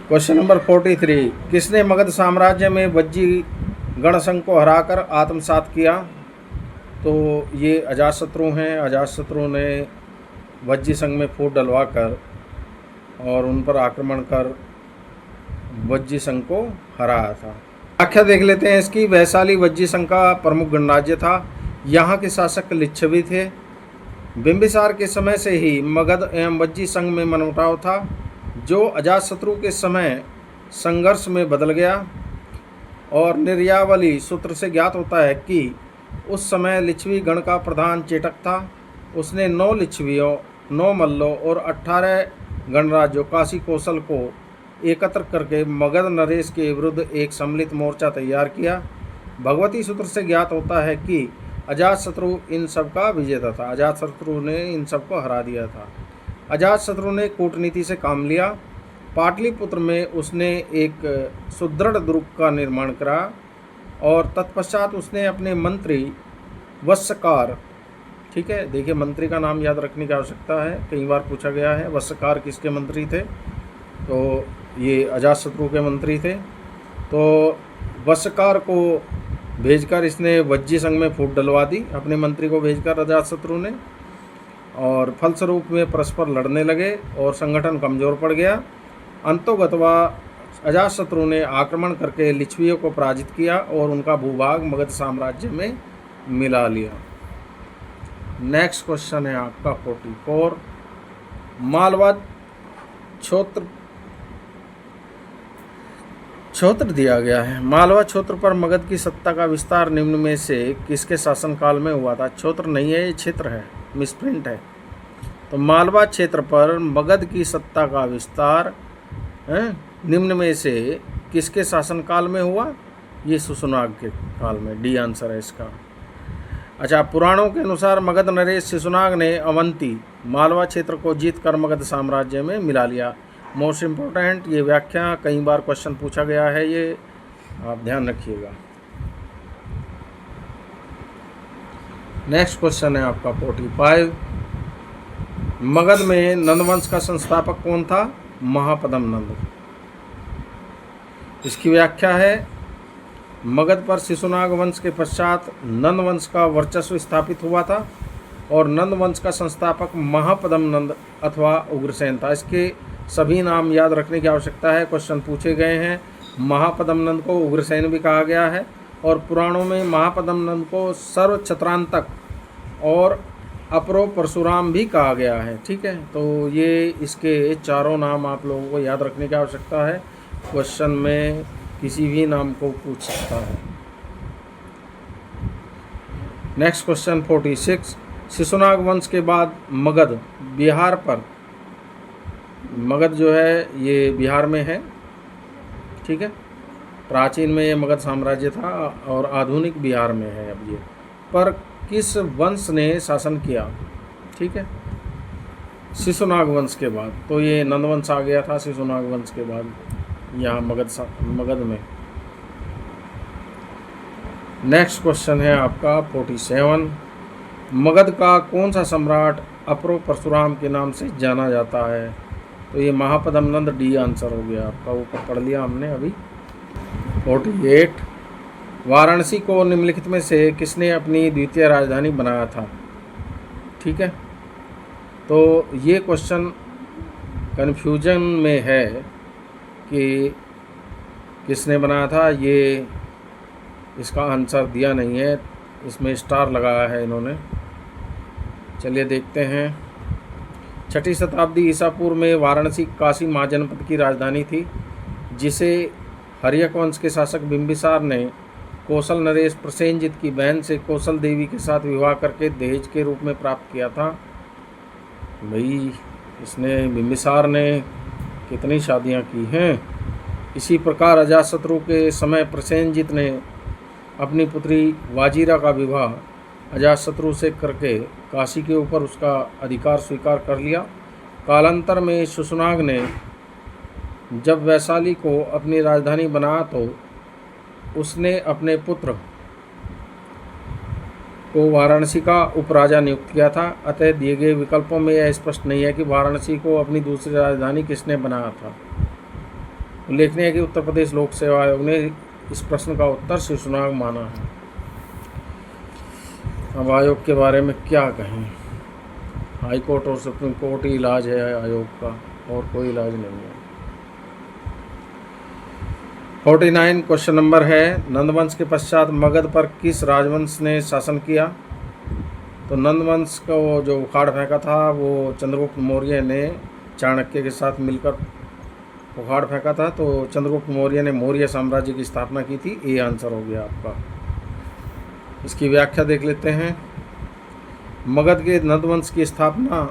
क्वेश्चन नंबर 43, किसने मगध साम्राज्य में वज्जी गणसंघ को हराकर आत्मसात किया? तो ये अजातशत्रु हैं। अजातशत्रु ने वज्जी संघ में फूट डलवा कर और उन पर आक्रमण कर वज्जी संघ को हराया था। व्याख्या देख लेते हैं इसकी। वैशाली वज्जी संघ का प्रमुख गणराज्य था। यहाँ के शासक लिच्छवी थे। बिंबिसार के समय से ही मगध एवं वज्जी संघ में मनमुटाव था, जो अजातशत्रु के समय संघर्ष में बदल गया। और निर्यावली सूत्र से ज्ञात होता है कि उस समय लिच्छवी गण का प्रधान चेटक था। उसने 9 लिच्छवियों, 9 मल्लों और 18 गणराज्यों काशी कौशल को एकत्र करके मगध नरेश के विरुद्ध एक सम्मिलित मोर्चा तैयार किया। भगवती सूत्र से ज्ञात होता है कि अजातशत्रु इन सब का विजेता था। अजातशत्रु ने इन सब को हरा दिया था। अजातशत्रु ने कूटनीति से काम लिया। पाटलिपुत्र में उसने एक सुदृढ़ दुर्ग का निर्माण करा और तत्पश्चात उसने अपने मंत्री वत्सकार, ठीक है, देखिए मंत्री का नाम याद रखने की आवश्यकता है, कई बार पूछा गया है। वत्सकार किसके मंत्री थे? तो ये अजातशत्रु के मंत्री थे। तो वत्सकार को भेजकर इसने वज्जी संघ में फूट डलवा दी, अपने मंत्री को भेजकर अजातशत्रु ने, और फलस्वरूप में परस्पर लड़ने लगे और संगठन कमज़ोर पड़ गया। अंतोगतवा अजातशत्रु ने आक्रमण करके लिच्छवियों को पराजित किया और उनका भूभाग मगध साम्राज्य में मिला लिया। नेक्स्ट क्वेश्चन है आपका 44। मालवा क्षेत्र दिया गया है। मालवा क्षेत्र पर मगध की सत्ता का विस्तार निम्न में से किसके शासनकाल में हुआ था? क्षेत्र नहीं है, ये क्षेत्र है, मिसप्रिंट है। तो मालवा क्षेत्र पर मगध की सत्ता का विस्तार निम्न में से किसके शासनकाल में हुआ? ये शिशुनाग के काल में। डी आंसर है इसका। अच्छा, पुराणों के अनुसार मगध नरेश शिशुनाग ने अवंती मालवा क्षेत्र को जीत कर मगध साम्राज्य में मिला लिया। मोस्ट इम्पोर्टेंट, ये व्याख्या कई बार क्वेश्चन पूछा गया है, ये आप ध्यान रखिएगा। नेक्स्ट क्वेश्चन है आपका 45। मगध में नंदवंश का संस्थापक कौन था? महापद्म नंद। इसकी व्याख्या है, मगध पर शिशुनाग वंश के पश्चात नंद वंश का वर्चस्व स्थापित हुआ था और नंद वंश का संस्थापक महापद्म नंद अथवा उग्रसेन था। इसके सभी नाम याद रखने की आवश्यकता है, क्वेश्चन पूछे गए हैं। महापद्म नंद को उग्रसेन भी कहा गया है और पुराणों में महापद्म नंद को सर्व छत्रांतक और अपरो परशुराम भी कहा गया है। ठीक है, तो ये इसके चारों नाम आप लोगों को याद रखने की आवश्यकता है, क्वेश्चन में किसी भी नाम को पूछ सकता है। Next question 46। शिशुनाग वंश के बाद मगध बिहार पर, मगध जो है ये बिहार में है, ठीक है, प्राचीन में ये मगध साम्राज्य था और आधुनिक बिहार में है अब ये, पर किस वंश ने शासन किया? ठीक है, शिशुनाग वंश के बाद। तो ये नंदवंश आ गया था शिशुनाग वंश के बाद यहाँ मगध में। नेक्स्ट क्वेश्चन है आपका 47। मगध का कौन सा सम्राट अपरो परशुराम के नाम से जाना जाता है? तो ये महापद्म नंद, डी आंसर हो गया आपका, ऊपर पढ़ लिया हमने अभी। 48। वाराणसी को निम्नलिखित में से किसने अपनी द्वितीय राजधानी बनाया था? ठीक है, तो ये क्वेश्चन कन्फ्यूजन में है कि किसने बनाया था, ये इसका आंसर दिया नहीं है, इसमें स्टार लगाया है इन्होंने। चलिए देखते हैं। 6ठी शताब्दी ईसा पूर्व में वाराणसी काशी महाजनपद की राजधानी थी, जिसे हर्यक वंश के शासक बिंबिसार ने कौशल नरेश प्रसेनजित की बहन से कौशल देवी के साथ विवाह करके दहेज के रूप में प्राप्त किया था। भाई इसने बिंबिसार ने कितनी शादियां की हैं। इसी प्रकार अजातशत्रु के समय प्रसेनजित ने अपनी पुत्री वाजिरा का विवाह अजातशत्रु से करके काशी के ऊपर उसका अधिकार स्वीकार कर लिया। कालांतर में शिशुनाग ने जब वैशाली को अपनी राजधानी बनाया तो उसने अपने पुत्र को वाराणसी का उपराजा नियुक्त किया था। अतः दिए गए विकल्पों में यह स्पष्ट नहीं है कि वाराणसी को अपनी दूसरी राजधानी किसने बनाया था। उल्लेखनीय है कि उत्तर प्रदेश लोक सेवा आयोग ने इस प्रश्न का उत्तर शिशुनाग माना है। अब आयोग के बारे में क्या कहें। हाई कोर्ट और सुप्रीम कोर्ट ही इलाज है आयोग का, और कोई इलाज नहीं है। 49 क्वेश्चन नंबर है, नंदवंश के पश्चात मगध पर किस राजवंश ने शासन किया? तो नंदवंश का वो जो उखाड़ फेंका था वो चंद्रगुप्त मौर्य ने चाणक्य के साथ मिलकर उखाड़ फेंका था। तो चंद्रगुप्त मौर्य ने मौर्य साम्राज्य की स्थापना की थी। ये आंसर हो गया आपका। इसकी व्याख्या देख लेते हैं। मगध के नंदवंश की स्थापना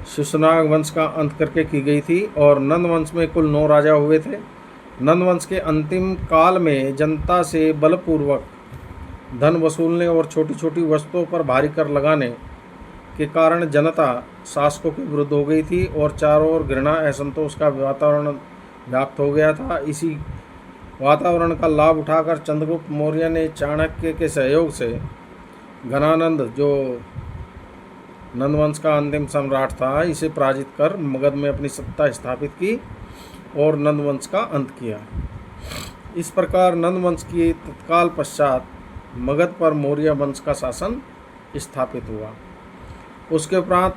शिशुनाग वंश का अंत करके की गई थी और नंदवंश में कुल 9 राजा हुए थे। नंदवंश के अंतिम काल में जनता से बलपूर्वक धन वसूलने और छोटी छोटी वस्तुओं पर भारी कर लगाने के कारण जनता शासकों के विरुद्ध हो गई थी और चारों ओर घृणा असंतोष का वातावरण व्याप्त हो गया था। इसी वातावरण का लाभ उठाकर चंद्रगुप्त मौर्य ने चाणक्य के सहयोग से घनानंद, जो नंदवंश का अंतिम सम्राट था, इसे पराजित कर मगध में अपनी सत्ता स्थापित की और नंदवंश का अंत किया। इस प्रकार नंदवंश की तत्काल पश्चात मगध पर मौर्य वंश का शासन स्थापित हुआ। उसके उपरांत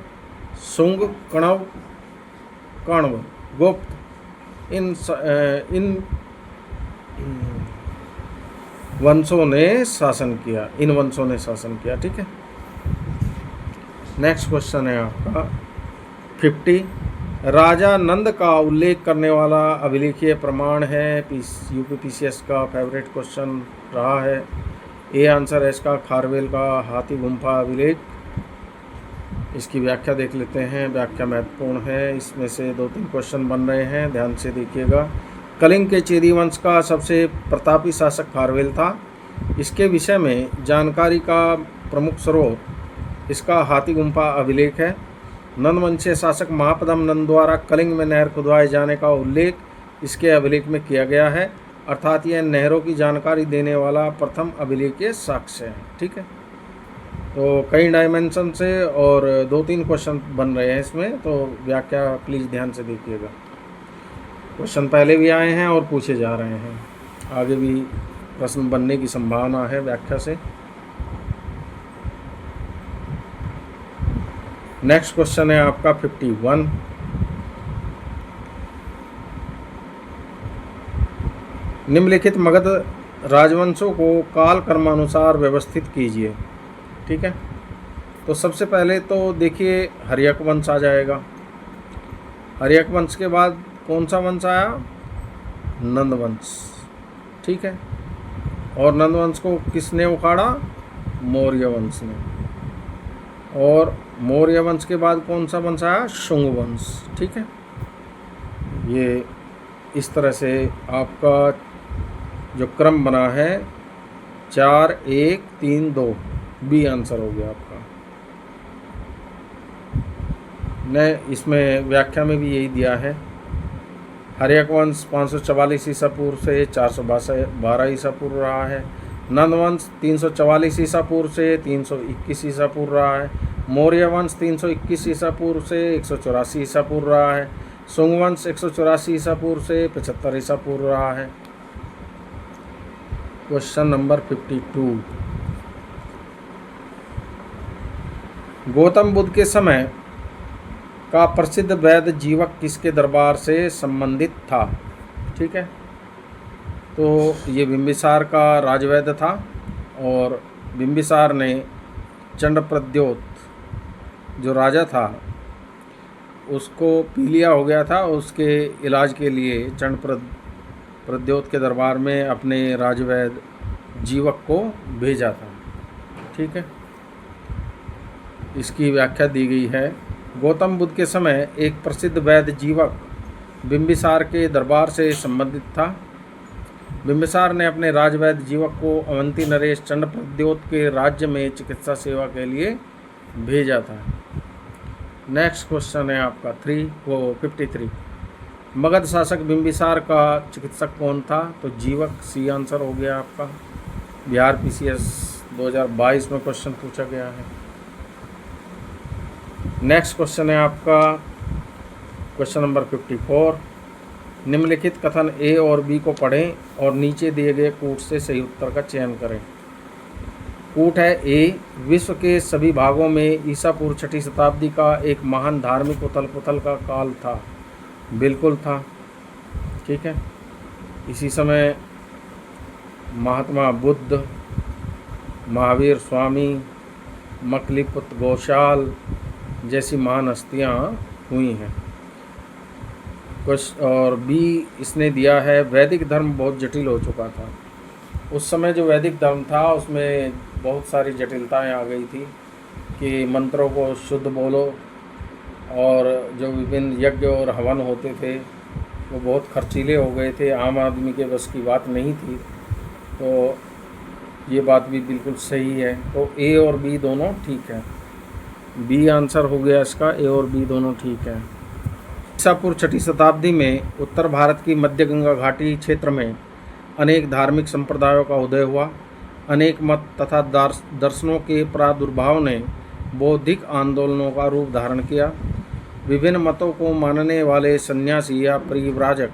शुंग, कण्व, कण्व, गुप्त इन वंशों ने शासन किया। ठीक है। नेक्स्ट क्वेश्चन है आपका 50, राजा नंद का उल्लेख करने वाला अभिलेखीय प्रमाण है। यूपीपीसीएस का फेवरेट क्वेश्चन रहा है। ए आंसर है इसका खारवेल का हाथी गुम्फा अभिलेख। इसकी व्याख्या देख लेते हैं। व्याख्या महत्वपूर्ण है, इसमें से 2-3 क्वेश्चन बन रहे हैं, ध्यान से देखिएगा। कलिंग के चेदी वंश का सबसे प्रतापी शासक खारवेल था। इसके विषय में जानकारी का प्रमुख स्रोत इसका हाथी गुम्फा अभिलेख है। नंदवंशीय शासक महापदम नंद द्वारा कलिंग में नहर खुदवाए जाने का उल्लेख इसके अभिलेख में किया गया है, अर्थात यह नहरों की जानकारी देने वाला प्रथम अभिलेखीय साक्ष्य है। ठीक है। तो कई डायमेंशन से और 2-3 क्वेश्चन बन रहे हैं इसमें, तो व्याख्या प्लीज़ ध्यान से देखिएगा। क्वेश्चन पहले भी आए हैं और पूछे जा रहे हैं, आगे भी प्रश्न बनने की संभावना है व्याख्या से। नेक्स्ट क्वेश्चन है आपका 51, निम्नलिखित मगध राजवंशों को काल क्रमानुसार व्यवस्थित कीजिए। ठीक है। तो सबसे पहले तो देखिए हर्यक वंश आ जाएगा। हर्यक वंश के बाद कौन सा वंश आया? नंदवंश। ठीक है। और नंदवंश को किसने उखाड़ा? मौर्य वंश ने। और मौर्य वंश के बाद कौन सा वंश आया? शुंग वंश। ठीक है। ये इस तरह से आपका जो क्रम बना है 4, 1, 3, 2 बी आंसर हो गया आपका। ने इसमें व्याख्या में भी यही दिया है। हर्यक वंश 544 ईसा पूर्व से 412 ईसा पूर्व रहा है। नंदवंश 344 ईसा पूर्व से 321 ईसा पूर्व रहा है। मौर्य वंश 321 ईसा पूर्व से 184 ईसा पूर्व रहा है। शुंग वंश 184 ईसा पूर्व से 75 ईसा पूर्व रहा है। क्वेश्चन नंबर 52, गौतम बुद्ध के समय का प्रसिद्ध वैद्य जीवक किसके दरबार से संबंधित था? ठीक है। तो ये बिंबिसार का राजवैद्य था और बिंबिसार ने चंडप्रद्योत जो राजा था उसको पीलिया हो गया था, उसके इलाज के लिए चंडप्रद्योत के दरबार में अपने राजवैद्य जीवक को भेजा था। ठीक है। इसकी व्याख्या दी गई है। गौतम बुद्ध के समय एक प्रसिद्ध वैद्य जीवक बिंबिसार के दरबार से संबंधित था। बिंबिसार ने अपने राजवैद्य जीवक को अवंती नरेश चंडप्रद्योत के राज्य में चिकित्सा सेवा के लिए भेजा था। नेक्स्ट क्वेश्चन है आपका 53, मगध शासक बिंबिसार का चिकित्सक कौन था? तो जीवक, सी आंसर हो गया आपका। बिहार पीसीएस 2022 में क्वेश्चन पूछा गया है। नेक्स्ट क्वेश्चन है आपका क्वेश्चन नंबर 54, निम्नलिखित कथन ए और बी को पढ़ें और नीचे दिए गए कूट से सही उत्तर का चयन करें। कूट है। ए, विश्व के सभी भागों में ईसा पूर्व 6ठी शताब्दी का एक महान धार्मिक उथल पुथल का काल था। बिल्कुल था। ठीक है, इसी समय महात्मा बुद्ध, महावीर स्वामी, मकलीपुत्र गोशाल जैसी महान हस्तियाँ हुई हैं। कुछ और बी इसने दिया है, वैदिक धर्म बहुत जटिल हो चुका था। उस समय जो वैदिक धर्म था उसमें बहुत सारी जटिलताएं आ गई थी कि मंत्रों को शुद्ध बोलो, और जो विभिन्न यज्ञ और हवन होते थे वो बहुत खर्चीले हो गए थे, आम आदमी के बस की बात नहीं थी। तो ये बात भी बिल्कुल सही है। तो ए और बी दोनों ठीक है। बी आंसर हो गया इसका, ए और बी दोनों ठीक है। ईसा पूर्व 6ठी शताब्दी में उत्तर भारत की मध्य गंगा घाटी क्षेत्र में अनेक धार्मिक संप्रदायों का उदय हुआ। अनेक मत तथा दर्शनों के प्रादुर्भाव ने बौद्धिक आंदोलनों का रूप धारण किया। विभिन्न मतों को मानने वाले सन्यासी या परिव्राजक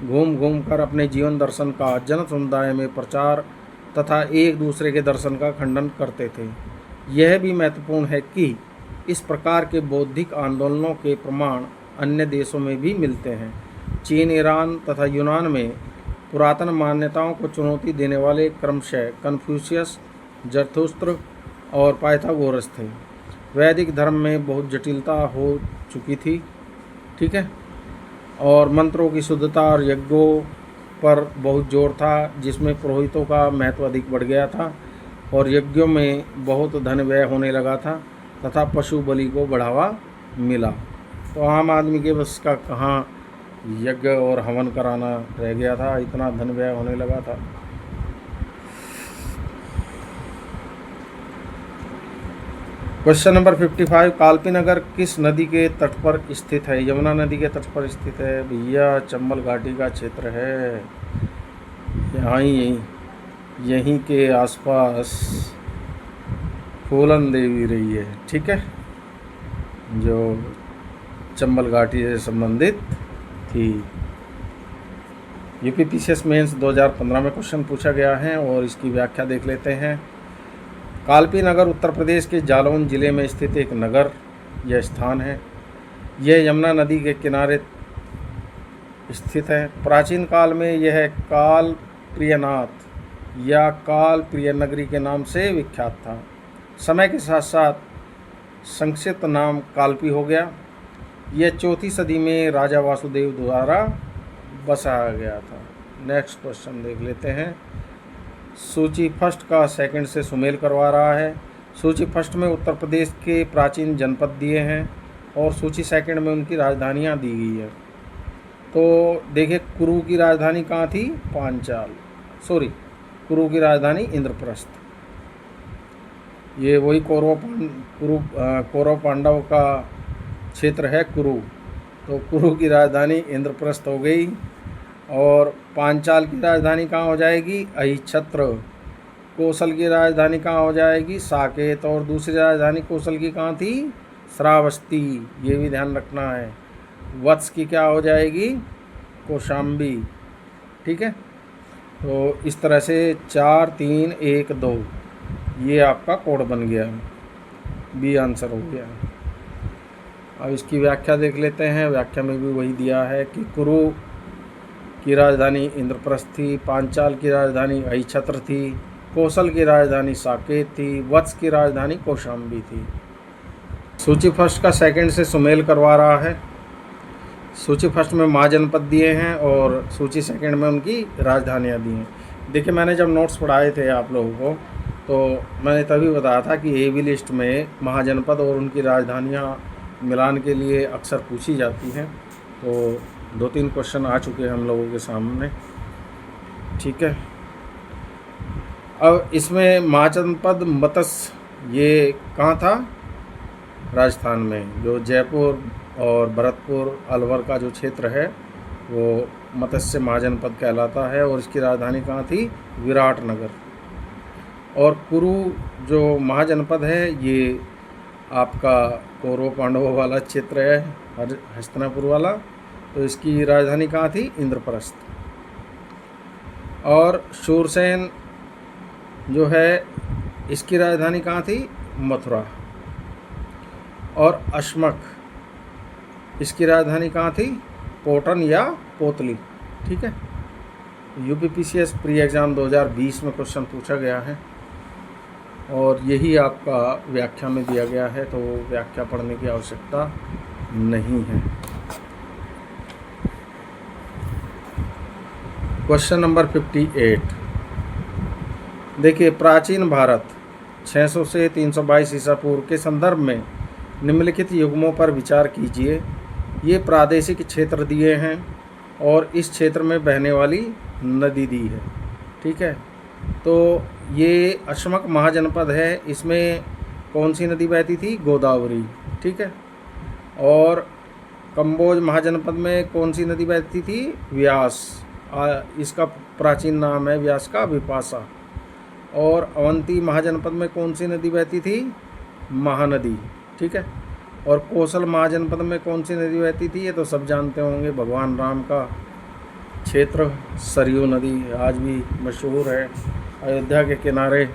घूम घूम कर अपने जीवन दर्शन का जन समुदाय में प्रचार तथा एक दूसरे के दर्शन का खंडन करते थे। यह भी महत्वपूर्ण है कि इस प्रकार के बौद्धिक आंदोलनों के प्रमाण अन्य देशों में भी मिलते हैं। चीन, ईरान तथा यूनान में पुरातन मान्यताओं को चुनौती देने वाले क्रमशः कन्फ्यूशियस, जरथुस्त्र और पाइथागोरस थे। वैदिक धर्म में बहुत जटिलता हो चुकी थी। ठीक है, और मंत्रों की शुद्धता और यज्ञों पर बहुत जोर था, जिसमें पुरोहितों का महत्व अधिक बढ़ गया था और यज्ञों में बहुत धन व्यय होने लगा था तथा पशु बलि को बढ़ावा मिला। तो आम आदमी के बस का कहाँ यज्ञ और हवन कराना रह गया था, इतना धन व्यय होने लगा था। क्वेश्चन नंबर 55, कालपी नगर किस नदी के तट पर स्थित है? यमुना नदी के तट पर स्थित है भैया, चंबल घाटी का क्षेत्र है। यहाँ यहीं के आसपास फूलन देवी रही है। ठीक है, जो चंबल घाटी से संबंधित थी। यूपीपीसीएस मेंस 2015 में क्वेश्चन पूछा गया है और इसकी व्याख्या देख लेते हैं। कालपी नगर उत्तर प्रदेश के जालौन जिले में स्थित एक नगर या स्थान है। यह यमुना नदी के किनारे स्थित है। प्राचीन काल में यह काल प्रियनाथ या काल प्रिय नगरी के नाम से विख्यात था। समय के साथ साथ संक्षिप्त नाम कालपी हो गया। यह 4वीं सदी में राजा वासुदेव द्वारा बसाया गया था। नेक्स्ट क्वेश्चन देख लेते हैं। सूची फर्स्ट का सेकंड से सुमेल करवा रहा है। सूची फर्स्ट में उत्तर प्रदेश के प्राचीन जनपद दिए हैं और सूची सेकंड में उनकी राजधानियां दी गई है। तो देखिए, कुरु की राजधानी कहाँ थी? पांचाल। कुरु की राजधानी इंद्रप्रस्थ। ये वही कौरव पांडव का क्षेत्र है कुरु। तो कुरु की राजधानी इंद्रप्रस्थ हो गई। और पांचाल की राजधानी कहाँ हो जाएगी? अहिछत्र। कौशल की राजधानी कहाँ हो जाएगी? साकेत। और दूसरी राजधानी कौशल की कहाँ थी? श्रावस्ती। ये भी ध्यान रखना है। वत्स की क्या हो जाएगी? कौशाम्बी। ठीक है, तो इस तरह से 4, 3, 1, 2 ये आपका कोड बन गया। बी आंसर हो गया। अब इसकी व्याख्या देख लेते हैं। व्याख्या में भी वही दिया है कि कुरु की राजधानी इंद्रप्रस्थ थी, पांचाल की राजधानी अहिछत्र थी, कौशल की राजधानी साकेत थी, वत्स की राजधानी कौशाम्बी थी। सूची फर्स्ट का सेकंड से सुमेल करवा रहा है। सूची फर्स्ट में महाजनपद दिए हैं और सूची सेकंड में उनकी राजधानियाँ दी हैं। देखिए, मैंने जब नोट्स पढ़ाए थे आप लोगों को तो मैंने तभी बताया था कि ए बी लिस्ट में महाजनपद और उनकी राजधानियाँ मिलान के लिए अक्सर पूछी जाती हैं। तो 2-3 क्वेश्चन आ चुके हैं हम लोगों के सामने। ठीक है, अब इसमें महाजनपद मत्स्य ये कहाँ था? राजस्थान में। जो जयपुर और भरतपुर अलवर का जो क्षेत्र है वो मत्स्य महाजनपद कहलाता है और इसकी राजधानी कहाँ थी? विराटनगर। और कुरु जो महाजनपद है ये आपका कौरव पांडवों वाला क्षेत्र है, हस्तिनापुर वाला। तो इसकी राजधानी कहाँ थी? इंद्रप्रस्थ। और शूरसेन जो है इसकी राजधानी कहाँ थी? मथुरा। और अश्मक, इसकी राजधानी कहाँ थी? पोटन या पोतली। ठीक है, यूपीपीसीएस प्री एग्ज़ाम 2020 में क्वेश्चन पूछा गया है और यही आपका व्याख्या में दिया गया है, तो व्याख्या पढ़ने की आवश्यकता नहीं है। क्वेश्चन नंबर 58 देखिए, प्राचीन भारत 600 से 322 ईसा पूर्व के संदर्भ में निम्नलिखित युग्मों पर विचार कीजिए। ये प्रादेशिक क्षेत्र दिए हैं और इस क्षेत्र में बहने वाली नदी दी है। ठीक है, तो ये अश्मक महाजनपद है, इसमें कौन सी नदी बहती थी? गोदावरी। ठीक है, और कंबोज महाजनपद में कौन सी नदी बहती थी? व्यास। इसका प्राचीन नाम है व्यास का विपाशा। और अवंती महाजनपद में कौन सी नदी बहती थी? महानदी। ठीक है, और कौशल महाजनपद में कौन सी नदी बहती थी? ये तो सब जानते होंगे, भगवान राम का क्षेत्र सरयू नदी आज भी मशहूर है। अयोध्या के किनारे,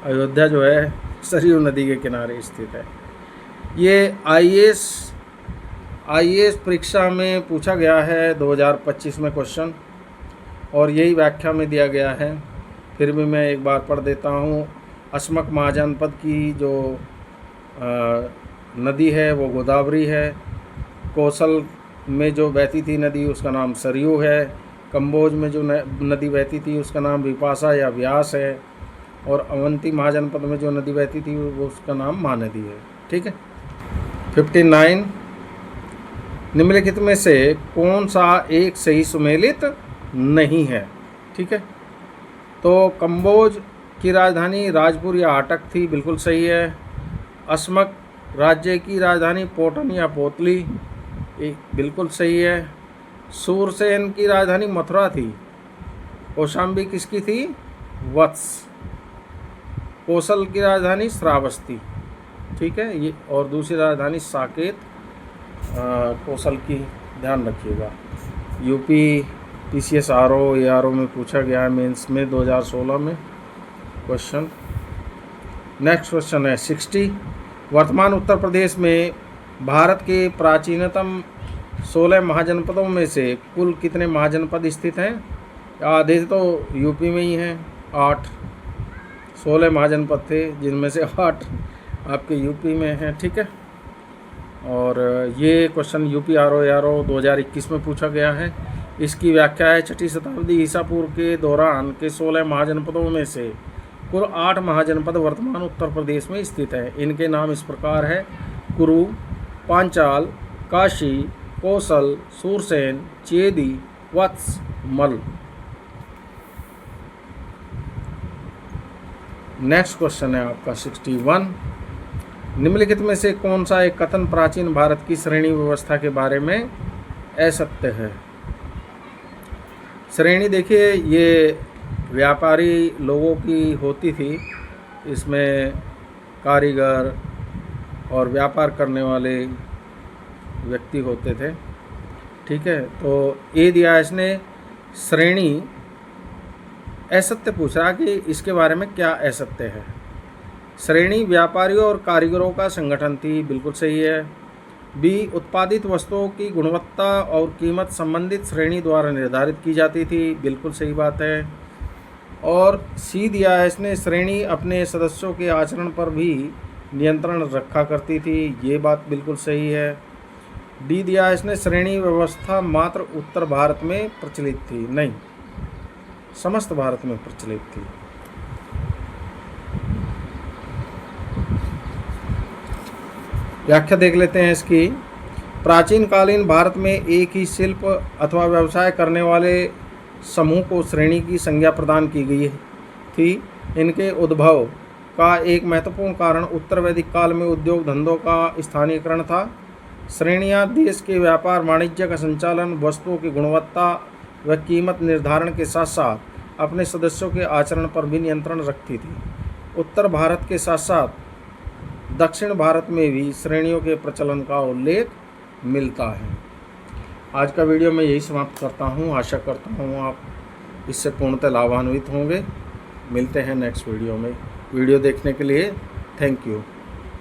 अयोध्या जो है सरयू नदी के किनारे स्थित है। ये आईएएस परीक्षा में पूछा गया है 2025 में क्वेश्चन, और यही व्याख्या में दिया गया है। फिर भी मैं एक बार पढ़ देता हूँ। अश्मक महाजनपद की जो नदी है वो गोदावरी है। कौशल में जो बहती थी नदी उसका नाम सरयू है। कंबोज में जो नदी बहती थी उसका नाम विपाशा या व्यास है। और अवंती महाजनपद में जो नदी बहती थी वो उसका नाम महानदी है। ठीक है, 59 निम्नलिखित में से कौन सा एक सही सुमेलित नहीं है? ठीक है, तो कंबोज की राजधानी राजपुर या आटक थी, बिल्कुल सही है। अश्मक राज्य की राजधानी पोटन या पोतली, बिल्कुल सही है। सूरसेन की राजधानी मथुरा थी। कौशाम्बी किसकी थी? वत्स। कौशल की राजधानी श्रावस्ती। ठीक है, ये और दूसरी राजधानी साकेत कौशल की, ध्यान रखिएगा। यूपी पीसीएस आरओ एआरओ में पूछा गया है मेंस में 2016 में क्वेश्चन। नेक्स्ट क्वेश्चन है 60। वर्तमान उत्तर प्रदेश में भारत के प्राचीनतम 16 महाजनपदों में से कुल कितने महाजनपद स्थित हैं? आधे तो यूपी में ही हैं, 8। 16 महाजनपद थे जिनमें से 8 आपके यूपी में हैं। ठीक है, और ये क्वेश्चन यूपी आरओ 2021 में पूछा गया है। इसकी व्याख्या है 6वीं शताब्दी ईसा पूर्व के दौरान के 16 महाजनपदों में से कुल 8 महाजनपद वर्तमान उत्तर प्रदेश में स्थित हैं। इनके नाम इस प्रकार है: कुरु, पांचाल, काशी, कौशल, सूरसेन, चेदी, वत्स, मल। नेक्स्ट क्वेश्चन है आपका 61। निम्नलिखित में से कौन सा एक कथन प्राचीन भारत की श्रेणी व्यवस्था के बारे में असत्य है? श्रेणी देखिए, ये व्यापारी लोगों की होती थी, इसमें कारीगर और व्यापार करने वाले व्यक्ति होते थे। ठीक है, तो ये दिया इसने श्रेणी असत्य पूछ रहा कि इसके बारे में क्या असत्य है। श्रेणी व्यापारियों और कारीगरों का संगठन थी, बिल्कुल सही है। बी, उत्पादित वस्तुओं की गुणवत्ता और कीमत संबंधित श्रेणी द्वारा निर्धारित की जाती थी, बिल्कुल सही बात है। और सी दिया है इसने, श्रेणी अपने सदस्यों के आचरण पर भी नियंत्रण रखा करती थी, ये बात बिल्कुल सही है। डी दिया है इसने, श्रेणी व्यवस्था मात्र उत्तर भारत में प्रचलित थी, नहीं, समस्त भारत में प्रचलित थी। व्याख्या देख लेते हैं इसकी। प्राचीन कालीन भारत में एक ही शिल्प अथवा व्यवसाय करने वाले समूह को श्रेणी की संज्ञा प्रदान की गई थी। इनके उद्भव का एक महत्वपूर्ण कारण उत्तर वैदिक काल में उद्योग धंधों का स्थानीयकरण था। श्रेणियां देश के व्यापार वाणिज्य का संचालन, वस्तुओं की गुणवत्ता व कीमत निर्धारण के साथ साथ अपने सदस्यों के आचरण पर भी नियंत्रण रखती थी। उत्तर भारत के साथ साथ दक्षिण भारत में भी श्रेणियों के प्रचलन का उल्लेख मिलता है। आज का वीडियो मैं यही समाप्त करता हूँ। आशा करता हूँ आप इससे पूर्णतः लाभान्वित होंगे। मिलते हैं नेक्स्ट वीडियो में। वीडियो देखने के लिए थैंक यू।